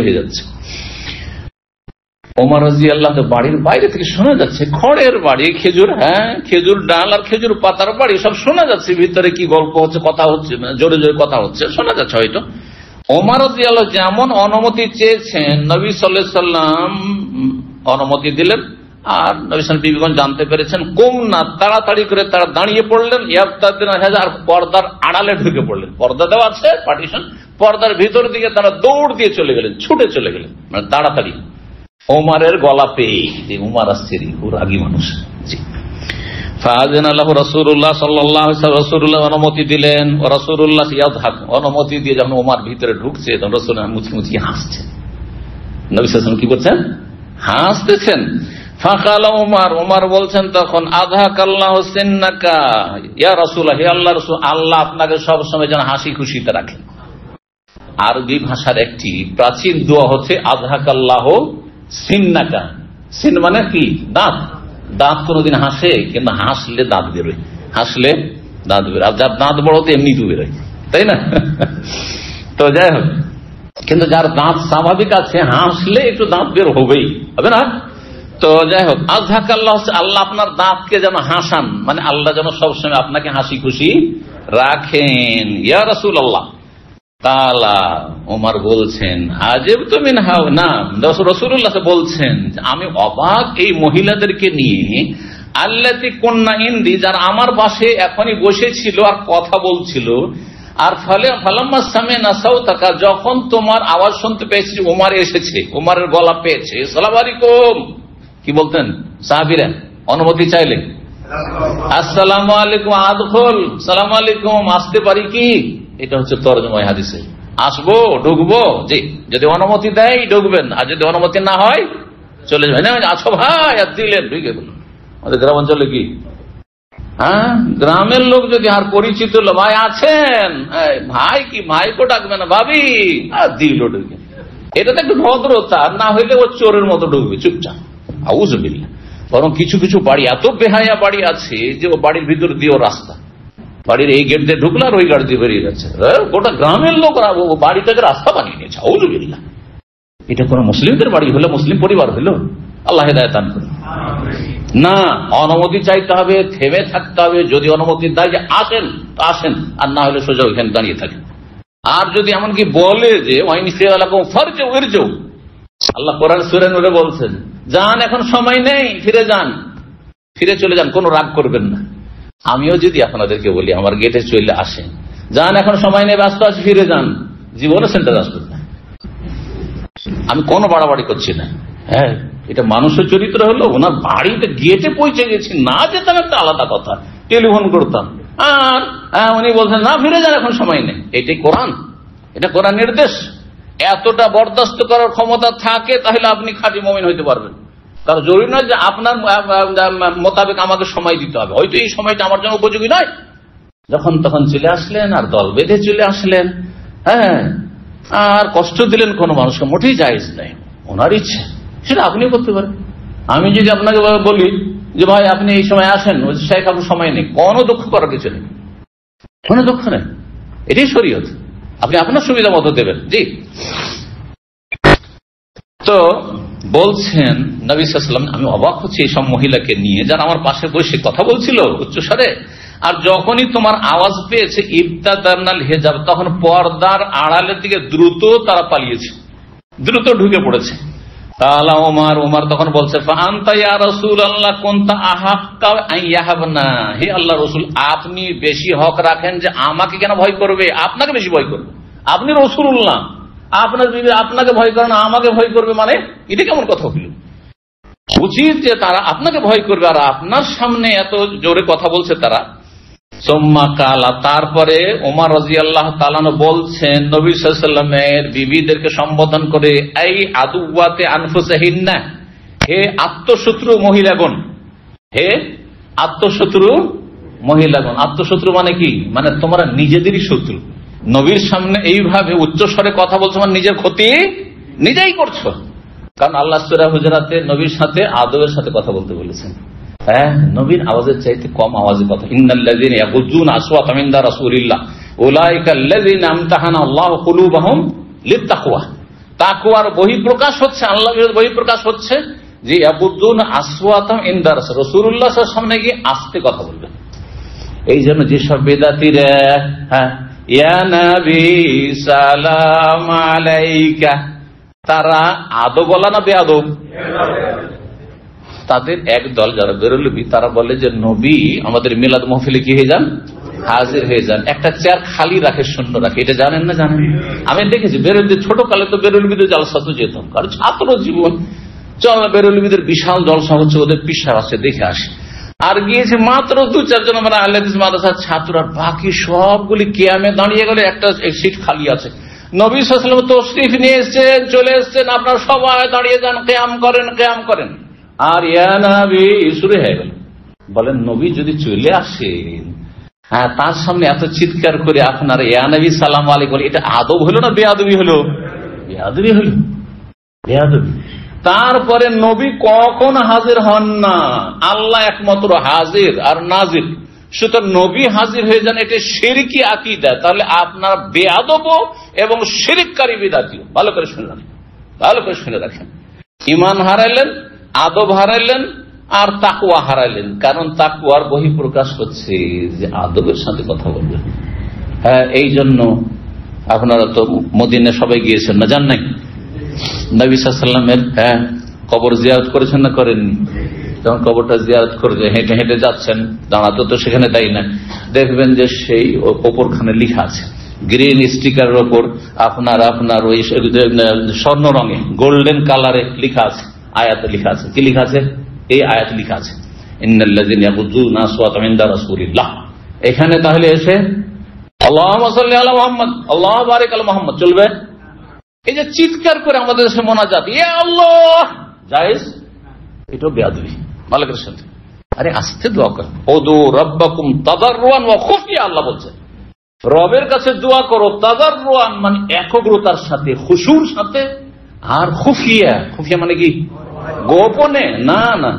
A: হয়ে যাচ্ছে। ওমর রাদিয়াল্লাহু আনহু বাড়ির বাইরে থেকে শোনা যাচ্ছে, খড়ের বাড়ি, খেজুর ডাল আর খেজুর পাতার বাড়ি, সব শোনা যাচ্ছে ভিতরে কি গল্প হচ্ছে, কথা হচ্ছে, জোরে জোরে কথা হচ্ছে, শোনা যাচ্ছে হয়তো। ওমর রাদিয়াল্লাহু যেমন অনুমতি চেয়েছেন, নবী সাল্লাল্লাহু আলাইহি ওয়াসাল্লাম অনুমতি দিলেন, আর নবী সাল্লাল্লাহু আলাইহি বিবিগণ জানতে পেরেছেন, কম না, তাড়াতাড়ি করে তারা দাঁড়িয়ে পড়লেন, আর পর্দার আড়ালে ঢুকে পড়লেন। পর্দা দেওয়া আছে, পার্টিশন, পর্দার ভিতর দিকে তারা দৌড় দিয়ে চলে গেলেন, ছুটে চলে গেলেন, মানে তাড়াতাড়ি। ওমরের গলা পেয়ে, যে উমার আসছে, রাগী মানুষ। জি, অনুমতি দিলেন, রাসূলুল্লাহ ইয়াদহাক, অনুমতি দিয়ে যখন ওমর ভিতরে ঢুকছে, তখন রাসূলুল্লাহ মুচকি মুচকি হাসছেন। নবী সাল্লাল্লাহু আলাইহি ওয়াসাল্লাম কি করছেন? হাসতেছেন। ফাকাল ওমর, ওমর বলছেন তখন, আযহাকাল্লাহু সিন্নাকা ইয়া রাসূলুল্লাহ, হে আল্লাহর রাসূল, আল্লাহ আপনাকে সব সময় যেন হাসি খুশিতে রাখেন। আরবি ভাষার একটি প্রাচীন দোয়া হচ্ছে আযহাকাল্লাহু সিন্নাকা। সিন মানে কি? দাঁত। দাঁত কোনদিন হাসে? কিন্তু হাসলে দাঁত বেরোয়, হাসলে দাঁত বেরোয়। আর যার দাঁত বড় তো এমনি তো বেরোয়, তাই না? তো যাই হোক, কিন্তু যার দাঁত স্বাভাবিক আছে, হাসলে একটু দাঁত বের হবেই, হবে না? তো যাই হোক, আযহাকাল্লাহ, আল্লাহ আপনার দাঁতকে যেন হাসান, মানে আল্লাহ যেন সবসময় আপনাকে হাসি খুশি রাখেন। ইয়া রাসূলুল্লাহ, তাআলা ওমর বলছেন, আজেব তো মিন হাও না, রাসূলুল্লাহ বলছেন, আমি অবাক এই মহিলাদেরকে নিয়ে, আল্লাতি কুন্না ইনদি, যারা আমার পাশে এখনই বসেছিল আর কথা বলছিল, আর ফালাম্মা সামি'না সাওতাকা, যখন তোমার আওয়াজ শুনতে পেয়েছি, ওমর এসেছে, ওমরের গলা পেয়েছে, আসসালামু আলাইকুম, কি বলতেন সাহাবীরা? অনুমতি চাইলেন, আসসালামু আলাইকুম, আদখুল, সালামু আলাইকুম, আসতে পারি কি? এটা হচ্ছে তরজমা হাদিসে। আসবো, ঢুকবো, জি, যদি অনুমতি দেয় ঢুকবেন, আর যদি অনুমতি না হয় চলে যাবেন। আছো ভাই, আর দিলেন, ঢুকে গেল। আমাদের গ্রামাঞ্চলে কি, হ্যাঁ, গ্রামের লোক যদি আর পরিচিত লোক, ভাই আছেন, ভাই কি, ভাইকে ডাকবে না, ভাবি, আর দিল ঢুকে। এটা তো একটু ভদ্রতা, না হইলে ও চোরের মতো ঢুকবে চুপচাপ। আউযুবিল্লাহ। বরং কিছু কিছু বাড়ি এত বেহায়া বাড়ি আছে যে ও বাড়ির ভিতর দিয়েও রাস্তা, বাড়ির এই গেট দিয়ে ঢুকলো আর ওই গাড়ি দিয়ে বেরিয়ে যাচ্ছে, গোটা গ্রামের লোক বাড়ি থেকে রাস্তা বানিয়ে নিয়েছে। আউযুবিল্লাহ। এটা কোন মুসলিমদের বাড়ি হলো, মুসলিম পরিবার হলো? আল্লাহ হেদায়েত দান করুন। না, অনুমতি চাইতে হবে, থেমে থাকতে হবে। যদি অনুমতি দেয় যে আসেন, আসেন, আর না হলে সোজা ওইখানে দাঁড়িয়ে থাকেন। আর যদি এমনকি বলে যে আল্লাহ কোরআন সূরা নূরে বলছেন, যান, এখন সময় নেই, ফিরে যান, ফিরে চলে যান, কোনো রাগ করবেন না। আমিও যদি আপনাদেরকে বলি, আমার গেটে চলে আসেন, যান, এখন সময় নেই, ব্যস্ত আছে, ফিরে যান, জীবনে সেন্টার আসবেন না। আমি কোনো বাড়াবাড়ি করছি না। হ্যাঁ, এটা মানুষের চরিত্র হলো। ওনার বাড়িতে গেটে পৌঁছে গেছি, না যেতাম একটা আলাদা কথা, টেলিফোন করতাম, আর উনি বলছেন না, ফিরে যান, এখন সময় নেই। এটাই কোরআন, এটা কোরআন নির্দেশ। এতটা বরদাস্ত করার ক্ষমতা থাকে তাহলে আপনি খাঁটি মুমিন হইতে পারবেন। কারণ জরুরি নয় যে আপনার মোতাবেক আমাকে সময় দিতে হবে, হয়তো এই সময়টা আমার জন্য উপযোগী নয়। যখন তখন চলে আসলেন আর দল বেঁধে চলে আসলেন, হ্যাঁ, আর কষ্ট দিলেন কোনো মানুষকে, মোটেই জায়েজ নেই। ওনার ইচ্ছে, সেটা আপনিও করতে পারেন। আমি যদি আপনাকে বলি যে ভাই আপনি এই সময় আসেন, শেখ আপনার সময় নেই, কোনো দুঃখ করার কিছু নেই, কোনো দুঃখ নেই, এটাই শরীয়ত। আপনি আপনার সুবিধা মতো দেবেন। জি, তো বলছেন নবী সাল্লাল্লাহু আলাইহি ওয়াসাল্লাম, আমি অবাক হচ্ছি এইসব মহিলাকে নিয়ে যারা আমার পাশে বসে কথা বলছিল উচ্চস্বরে, আর যখনই তোমার আওয়াজ পেয়েছে ইবতাদারনাল হিজাব, তখন পর্দার আড়ালের দিকে দ্রুত তারা পালিয়েছে, দ্রুত ঢুকে পড়েছে। তাআলা ওমর তখন বলছে, ফাআনতা ইয়া রাসূলুল্লাহ কুনতা আহাক্কা আন ইয়াহাবনা, হে আল্লাহর রাসূল, আপনি বেশি হক রাখেন যে আমাকে কেন ভয় করবে, আপনাকে বেশি ভয় করবে। আপনি রাসূলুল্লাহ, আপনার বিবি আপনাকে ভয় করে না, আমাকে ভয় করবে, মানে এটা কেমন কথা হইল? উচিত যে তারা আপনাকে ভয় করবে, আর আপনার সামনে এত জোরে কথা বলছে তারা। সুম্মা কালা, তারপরে ওমর রাদিয়াল্লাহু তাআলা বলছেন নবী সাল্লাল্লাহু আলাইহি ওয়াসাল্লামের বিবিদেরকে সম্বোধন করে, এই আদুওয়াতে আনফুসিহিন্না, হে আত্মশত্রু মহিলাগণ, হে আত্মশত্রু মহিলাগণ। আত্মশত্রু মানে কি? মানে তোমরা নিজেদেরই শত্রু। নবীর সামনে এইভাবে উচ্চস্বরে কথা বলছো, মানে নিজের ক্ষতি নিজেই করছো। কারণ আল্লাহ সূরা হুজুরাতে নবীর সাথে আদবের সাথে কথা বলতে বলেছেন। হ্যাঁ, নবীর আওয়াজের চাইতে কম আওয়াজে কথা। ইন্নাল্লাযীনা ইয়াগুযুনা আসওয়াতাহুম ইনদা রাসূলিল্লাহ উলাইকাল্লাযীনা আমতাহানা আল্লাহু কুলুবাহুম লিত্তাকওয়া। তাকওয়ার বহিঃপ্রকাশ হচ্ছে, আল্লাহর বহিঃপ্রকাশ হচ্ছে যে ইয়াগুযুনা আসওয়াতাহুম ইনদা রাসূলিল্লাহ, রাসূলুল্লাহর সামনে গিয়ে আস্তে কথা বলবে। এই জন্য যেসব বেদাতীরা, হ্যাঁ, ইয়া নবী সালাম আলাইকা, তারা আদব বলা না বেয়াদব? তাদের এক দল যারা বেরলবি তারা বলে যে নবী আমাদের মিলাদ মাহফিলে কি হয়ে যান, হাজির হয়ে যান, একটা চেয়ার খালি রাখে, শূন্য রাখে। এটা জানেন না? জানেন? আমি দেখেছি বেরলবি, ছোট কালে তো বেরলবিদের জলসা তো যেতাম, কারণ ছাত্র জীবন। চল বেরলবিদের বিশাল জলসা হচ্ছে, ওদের পিসার আছে, দেখে আসে। আর গিয়েছে মাত্র 2-4 জন আমরা আহলে হাদিস মাদ্রাসার ছাত্র, আর বাকি সবগুলি কিয়ামে দাঁড়িয়ে গেলে একটা সিট খালি আছে। নবী সাল্লাল্লাহু আলাইহি ওয়াসাল্লাম তশরিফ নিয়ে এসেছেন, চলে এসেছেন, আপনারা সবাই দাঁড়িয়ে যান, কিয়াম করেন, কিয়াম করেন। আর ইয়া নবী শুরু হয়ে গেল। বলেন নবী যদি চলে আসেন, হ্যাঁ, তার সামনে এত চিৎকার করে আপনারা ইয়া নবী সালাম আলাইকুম, এটা আদব হলো না বেয়াদবি হলো? বেয়াদবি হলো, বেয়াদবি। তারপরে নবী কখন হাজির হন না? আল্লাহ একমাত্র হাজির আর নাজির, সুতরাং নবী হাজির হয়ে যান, এটা শিরকি আকীদা। তাহলে আপনার বেয়াদব এবং শিরককারী বিদআতীয়। ভালো করে শুনে রাখেন, ভালো করে শুনে রাখেন। ঈমান হারাইলেন, আদব হারাইলেন, আর তাকওয়া হারাইলেন। কারণ তাকওয়ার বহিঃপ্রকাশ হচ্ছে যে আদবের সাথে কথা বলবেন। হ্যাঁ, এই জন্য আপনারা তো মদিনায় সবাই গিয়েছেন না, জান নাই? নবী সাল্লাল্লাহু আলাইহি ওয়াসাল্লামের কবর জিয়ারত করেছেন না করেননি? যখন কবরটা জিয়ারত করে হেঁটে হেঁটে যাচ্ছেন, দাঁড়াতে তো সেখানে তাই না, দেখবেন যে সেই ওপরখানে লেখা আছে, গ্রিন স্টিকারের ওপর আপনার ওই স্বর্ণ রঙে গোল্ডেন কালারে লেখা আছে, আয়াত লেখা আছে। কি লেখা আছে? এই আয়াত লেখা আছে, ইন্নাল্লাযীনা ইয়াগুযুনা আসওয়াতাহুম ইনদা রাসূলিল্লাহ। এখানে তাহলে এসে আল্লাহুম্মা সাল্লি আলা মুহাম্মদ, আল্লাহুম্মা বারিক আলা মুহাম্মদ চলবে? এই যে চিৎকার করে আমাদের দেশে মোনাজাত, ইয়া আল্লাহ, জায়েজ? এটাও বেয়াদবি। ভালো করে শুনতে। আরে আস্তে দোয়া কর, উদু রাব্বাকুম তাদাররুআন ওয়া খুফিয়া। আল্লাহ বলছেন রবের কাছে দোয়া করো, তাদাররুআন মানে একগ্রতার সাথে, খুশুর সাথে, আর খুফিয়া, খুফিয়া মানে কি? গোপনে। না না,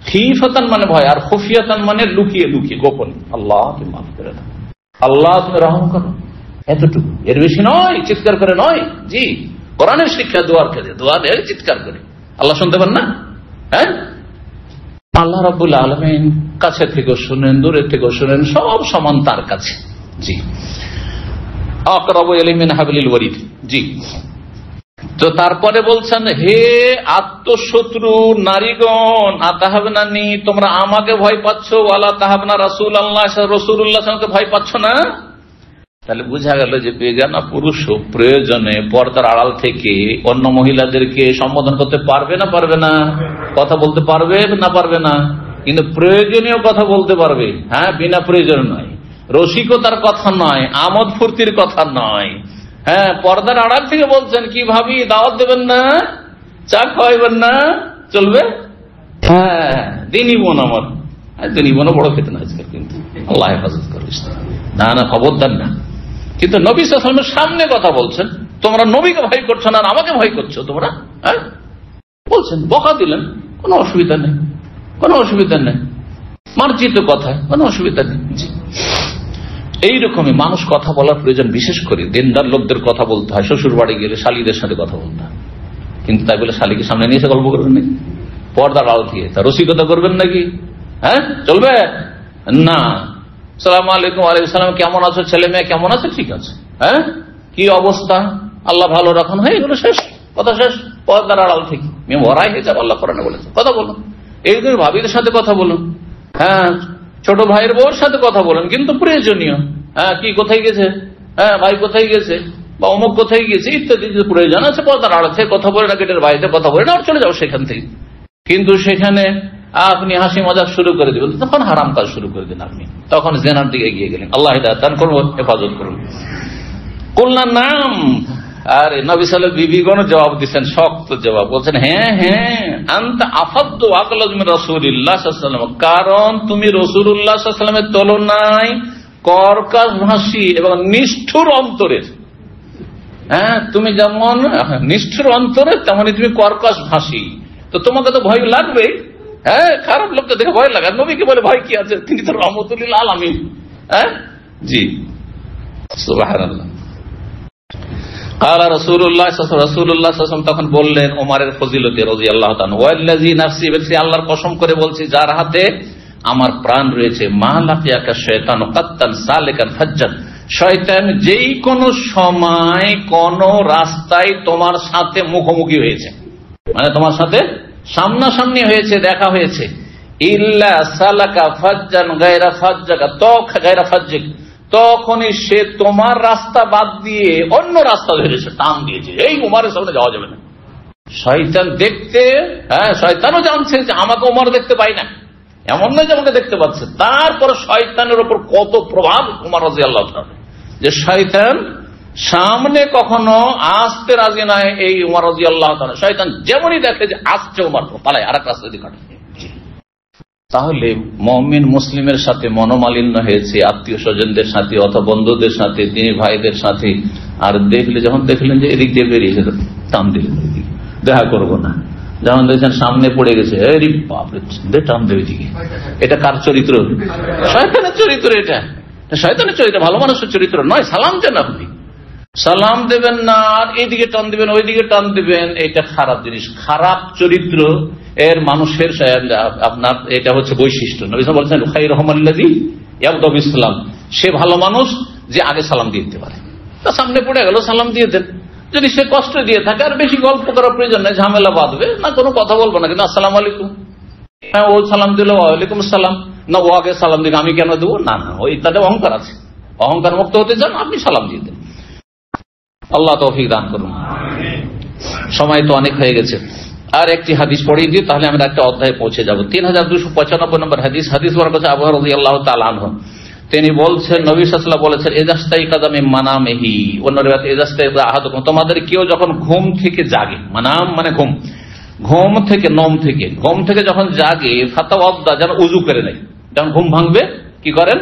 A: খিফাতান মানে ভয়, আর খুফিয়াতান মানে লুকিয়ে লুকিয়ে, গোপনে। আল্লাহ তুমি মাফ করে দাও, আল্লাহ তুমি রহম করো, এতটুকু, এর বেশি নয়। চিৎকার করে নয়। জি, কোরআনের শিক্ষা দোয়ার ক্ষেত্রে, দোয়া দেয় চিৎকার করে। আল্লাহ শুনতে পান না? হ্যাঁ, আল্লাহ রাব্বুল আলামিন কাছে থেকে শুনেন, দূরে থেকে শুনেন, সব সমান তার কাছে। জি, আকরাবু ইলাইহি মিন হাবলিল ওয়ারিদ। জি, তো তারপরে বলছেন, হে আত্মশত্রু নারীগণ, আতাহাবনানি, তোমরা আমাকে ভয় পাচ্ছ, ওয়ালা তাহাবনা রাসূলুল্লাহ, রাসূলুল্লাহকে ভয় পাচ্ছ না। তাহলে বোঝা গেল যে বেগানা পুরুষ প্রয়োজনে পর্দার আড়াল থেকে অন্য মহিলাদেরকে সম্বোধন করতে পারবে না, পারবে না? কথা বলতে পারবে না, পারবে না? কিন্তু প্রয়োজনীয় কথা বলতে পারবে। হ্যাঁ, বিনা প্রয়োজন নয়, রসিকতার কথা নয়, আমোদ ফুর্তির কথা নয়। হ্যাঁ, পর্দার আড়াল থেকে বলছেন, কি ভাবি দাওয়াত দেবেন না, চা খাওয়াইবেন না, চলবে? হ্যাঁ, দিনই বোন আমার, দিনই বোনও বড় খেতে না আজকাল, কিন্তু আল্লাহ হেফাজত করিস। না না, খবরদার না। কিন্তু নবী সাল্লাল্লাহু আলাইহি ওয়াসাল্লামের সামনে কথা বলছেন, তোমরা নবীকে ভয় করছো না, আমাকে ভয় করছো তোমরা। হ্যাঁ, বলছেন, বকা দিলেন, কোনো অসুবিধা নেই, কোনো অসুবিধা নেই, মার্জিত কথা, কোনো অসুবিধা নেই। এইরকমই মানুষ কথা বলার প্রয়োজন, বিশেষ করে দিনদার লোকদের কথা বলতে হয়। শ্বশুর বাড়ি গেলে শালীদের সাথে কথা বলতে হয়, কিন্তু তাই বলে শালীকে সামনে নিয়ে এসে গল্প করবেন নাকি? পর্দার আড়াল দিয়ে তা রসিকতা করবেন নাকি? হ্যাঁ, চলবে না। আসসালামু আলাইকুম, ওয়ালাইকুম সালাম, কেমন আছো, ছেলে মেয়ে কেমন আছে, ঠিক আছে, হ্যাঁ, কি অবস্থা, আল্লাহ ভালো রাখুন, হ্যাঁ, এগুলো শেষ, কথা শেষ। পর্দার আড়াল থেকে ওরাই হয়ে যাবে, আল্লাহ কোরআনে বলেছে, কথা বলুন। এইদের ভাবিদের সাথে কথা বলুন, হ্যাঁ, ছোট ভাইয়ের বউর সাথে কথা বলেন, কিন্তু প্রয়োজনীয়। হ্যাঁ, কি কোথায় গেছে, হ্যাঁ, ভাই কোথায় গেছে, বা অমুক কোথায় গেছে, ইত্যাদি প্রয়োজন আছে, পর্দার আড়াল থেকে কথা বলে না, গেটের বাইরে কথা বলে না, আর চলে যাও সেখান থেকে। কিন্তু সেখানে আপনি হাসি মজাক শুরু করে দিবেন, তখন হারাম কাজ শুরু করে দিন আপনি, তখন জেনার দিকে গিয়ে গেলেন। আল্লাহ হিদায়াত দান করুন, হেফাজত করুন। কুলনা নাম, আর নবী সাল্লাল্লাহু আলাইহি বিবিগণ জবাব দিচ্ছেন, শক্ত জবাব, বলছেন, হ্যাঁ হ্যাঁ, আনতা আফাদ্দু আকলাজ মিন রাসূলিল্লাহ সাল্লাল্লাহু আলাইহি ওয়াসাল্লাম, কারণ তুমি রাসূলুল্লাহ সাল্লাল্লাহু আলাইহি ওয়াসাল্লামের তুলনায় কর্কশভাষী এবং নিষ্ঠুর অন্তরের। হ্যাঁ, তুমি যেমন নিষ্ঠুর অন্তরের, তেমনি তুমি কর্কশভাষী। তো তোমাকে তো ভয় লাগবে। হ্যাঁ, খারাপ লোককে দেখে ভয় লাগে, নবীকে বলে ভয় কি আছে, তিনি তো রহমতুল লিল আলামিন। হ্যাঁ, জি, সুবহানাল্লাহ। তখন বললেন ওমরের ফজিলতে রাদিয়াল্লাহু তাআলা, ওয়াল্লাযী নাফসি বিয়াদিহি, আল্লাহর কসম করে বলছি যার হাতে আমার প্রাণ রয়েছে, মা লাকিয়াকা শাইতানু কাত্তান সালিকান ফাজ্জান, শয়তান যেই কোন সময় কোন রাস্তায় তোমার সাথে মুখোমুখি হয়েছে, মানে তোমার সাথে সামনাসামনি হয়েছে, দেখা হয়েছে, ইল্লা সালাকা ফাজ্জান গায়রা ফাজ্জাকা গায়রা ফাজ্জিক, তখনই সে তোমার রাস্তা বাদ দিয়ে অন্য রাস্তা ধরেছে, টান দিয়েছে, এই উমারের সামনে যাওয়া যাবে না। শয়তান দেখতে, শয়তানও জানছে যে আমাকে উমর দেখতে পাই না, এমন নয় যে আমাকে দেখতে পাচ্ছে। তারপর শয়তানের উপর কত প্রভাব উমর রাদিয়াল্লাহু তাআলা, যে শয়তান সামনে কখনো আসতে রাজি নয় এই উমর রাদিয়াল্লাহু তাআলা। শয়তান যেমনই দেখে যে আসছে উমর, পালায় আর এক রাস্তা দিয়ে কাটে। তাহলে মুমিন মুসলিমের সাথে মনোমালিন্য হয়েছে, আত্মীয় স্বজনদের সাথে অথবা বন্ধুদের সাথে, তিনি ভাইদের সাথে, আর যখন দেখলেন যে এদিক দিয়ে বেরিয়েছে, টান দিলেন, দেখা করবো না। যেমন দেখছেন সামনে পড়ে গেছে, টান দেবে দিকে। এটা কার চরিত্র? শয়তানের চরিত্র। এটা শয়তানের চরিত্র, ভালো মানুষের চরিত্র নয়। সালাম দেন, আপনি সালাম দেবেন না, আর এইদিকে টান দিবেন, ওইদিকে টান দিবেন, এটা খারাপ জিনিস, খারাপ চরিত্র এর মানুষের আপনার এটা হচ্ছে বৈশিষ্ট্য। নবী সাল্লাল্লাহু আলাইহি ওয়াসাল্লাম বলেছেন, খায়রুহুম আল্লাযী ইয়াবদা বিসসালাম, সে ভালো মানুষ যে আগে সালাম দিয়ে দিতে পারে। তা সামনে পড়ে গেল, সালাম দিয়ে দেন। যদি সে কষ্ট দিয়ে থাকে, আর বেশি গল্প করার প্রয়োজন নেই, ঝামেলা বাঁধবে না, কোনো কথা বলবো না, কিন্তু আসসালামু আলাইকুম, হ্যাঁ ও সালাম দিল, ওয়ালাইকুম আসসালাম, না ও আগে সালাম দিল, আমি কেন দেবো? না না, ওই তাদের অহংকার আছে, অহংকার মুক্ত হতে চান, আপনি সালাম দিয়ে দেন। আল্লাহ তৌফিক দান করুন। সময় তো অনেক হয়ে গেছে, আর একটি হাদিস পড়িয়ে দিই, তাহলে আমরা একটা অধ্যায়ে পৌঁছে যাবো। 3295 নম্বর হাদিস। হাদিস বলার কথা আবু হুরায়রা রাদিয়াল্লাহু তাআলা আনহু, তিনি বলছেন, নবী সাল্লাল্লাহু আলাইহি ওয়াসাল্লাম বলেছেন, ইযাস্তাইকাযা মিন মানামিহি, অন্য riwayat ইযাস্তাইকাযা আহাদুকুম, তোমাদের কেউ যখন ঘুম থেকে জাগে, মানাম মানে ঘুম, ঘুম থেকে, নম থেকে, ঘুম থেকে যখন জাগে, ফাতাওয়াদ্দা, যেন উযু করে নেয়। যখন ঘুম ভাঙবে কি করেন?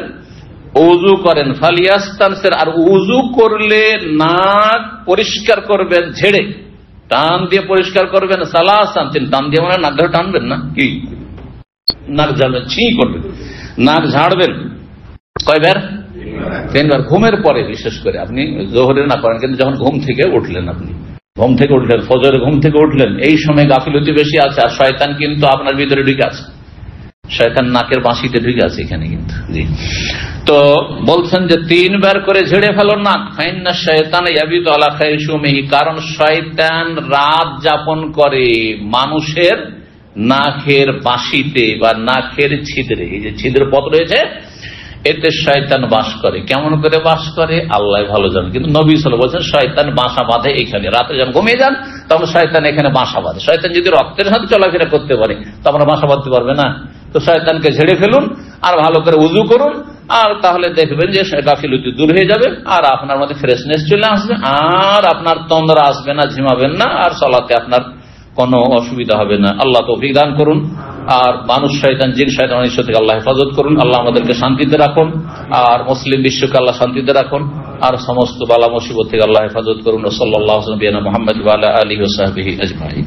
A: উযু করেন। ফালিয়াস্তানসির, আর উযু করলে নাক পরিষ্কার করবেন ঝেড়ে, টান দিয়ে পরিষ্কার করবেন। সালাসান, টান দিয়ে মানে নাক ধরে টানবেন না, কি নাক ঝাড়বেন, ছি করবেন, নাক ঝাড়বেন কয়বার? 3 বার। ঘুমের পরে, বিশেষ করে আপনি জোহরে না করেন, কিন্তু যখন ঘুম থেকে উঠলেন, আপনি ঘুম থেকে উঠলেন, ফজরে ঘুম থেকে উঠলেন, এই সময় গাফিলতি বেশি আছে, আর শয়তান কিন্তু আপনার ভিতরে ঢুকে আছে, শয়তান নাকের বাঁশিতে ঢুকে আছে এখানে কিন্তু। জি, তো বলছেন যে 3 বার করে ঝেড়ে ফেলো নাক। ফাইন্না শায়তান ইয়াবিতু আলা খায়শুমিহি, কারণ শয়তান রাত যাপন করে মানুষের নাকের বাঁশিতে বা নাকের ছিদ্রে। এই যে ছিদ্র পথ রয়েছে, এতে শয়তান বাস করে। কেমন করে বাস করে আল্লাহ ভালো জানেন, কিন্তু নবী সাল্লাল্লাহু আলাইহি ওয়াসাল্লাম বলছেন শয়তান বাসা বাঁধে এখানে। রাতে যখন ঘুমিয়ে যান, তখন শয়তান এখানে বাসা বাঁধে। শয়তান যদি রক্তের সাথে চলাফেরা করতে পারে, তো আমরা বাসা বাঁধতে পারবে না। তো শয়তানকে ঝেড়ে ফেলুন, আর ভালো করে উযু করুন, আর তাহলে দেখবেন যে গাফিলতি দূর হয়ে যাবে, আর আপনার মধ্যে ফ্রেশনেস চলে আসবে, আর আপনার তন্দ্রা আসবে না, ঝিমাবেন না, আর সালাতে আপনার কোনো অসুবিধা হবে না। আল্লাহ তৌফিক দান করুন। আর মানুষ শয়তান, জিন শয়তান থেকে আল্লাহ হেফাজত করুন। আল্লাহ আমাদেরকে শান্তিতে রাখুন, আর মুসলিম বিশ্বকে আল্লাহ শান্তিতে রাখুন, আর সমস্ত বালা মুসিবত থেকে আল্লাহ হেফাজত করুন। সাল্লাল্লাহু আলাইহি ওয়া সাল্লাম, মুহাম্মদ ওয়া আলা আলিহি ওয়া সাহবিহি আজমাইন।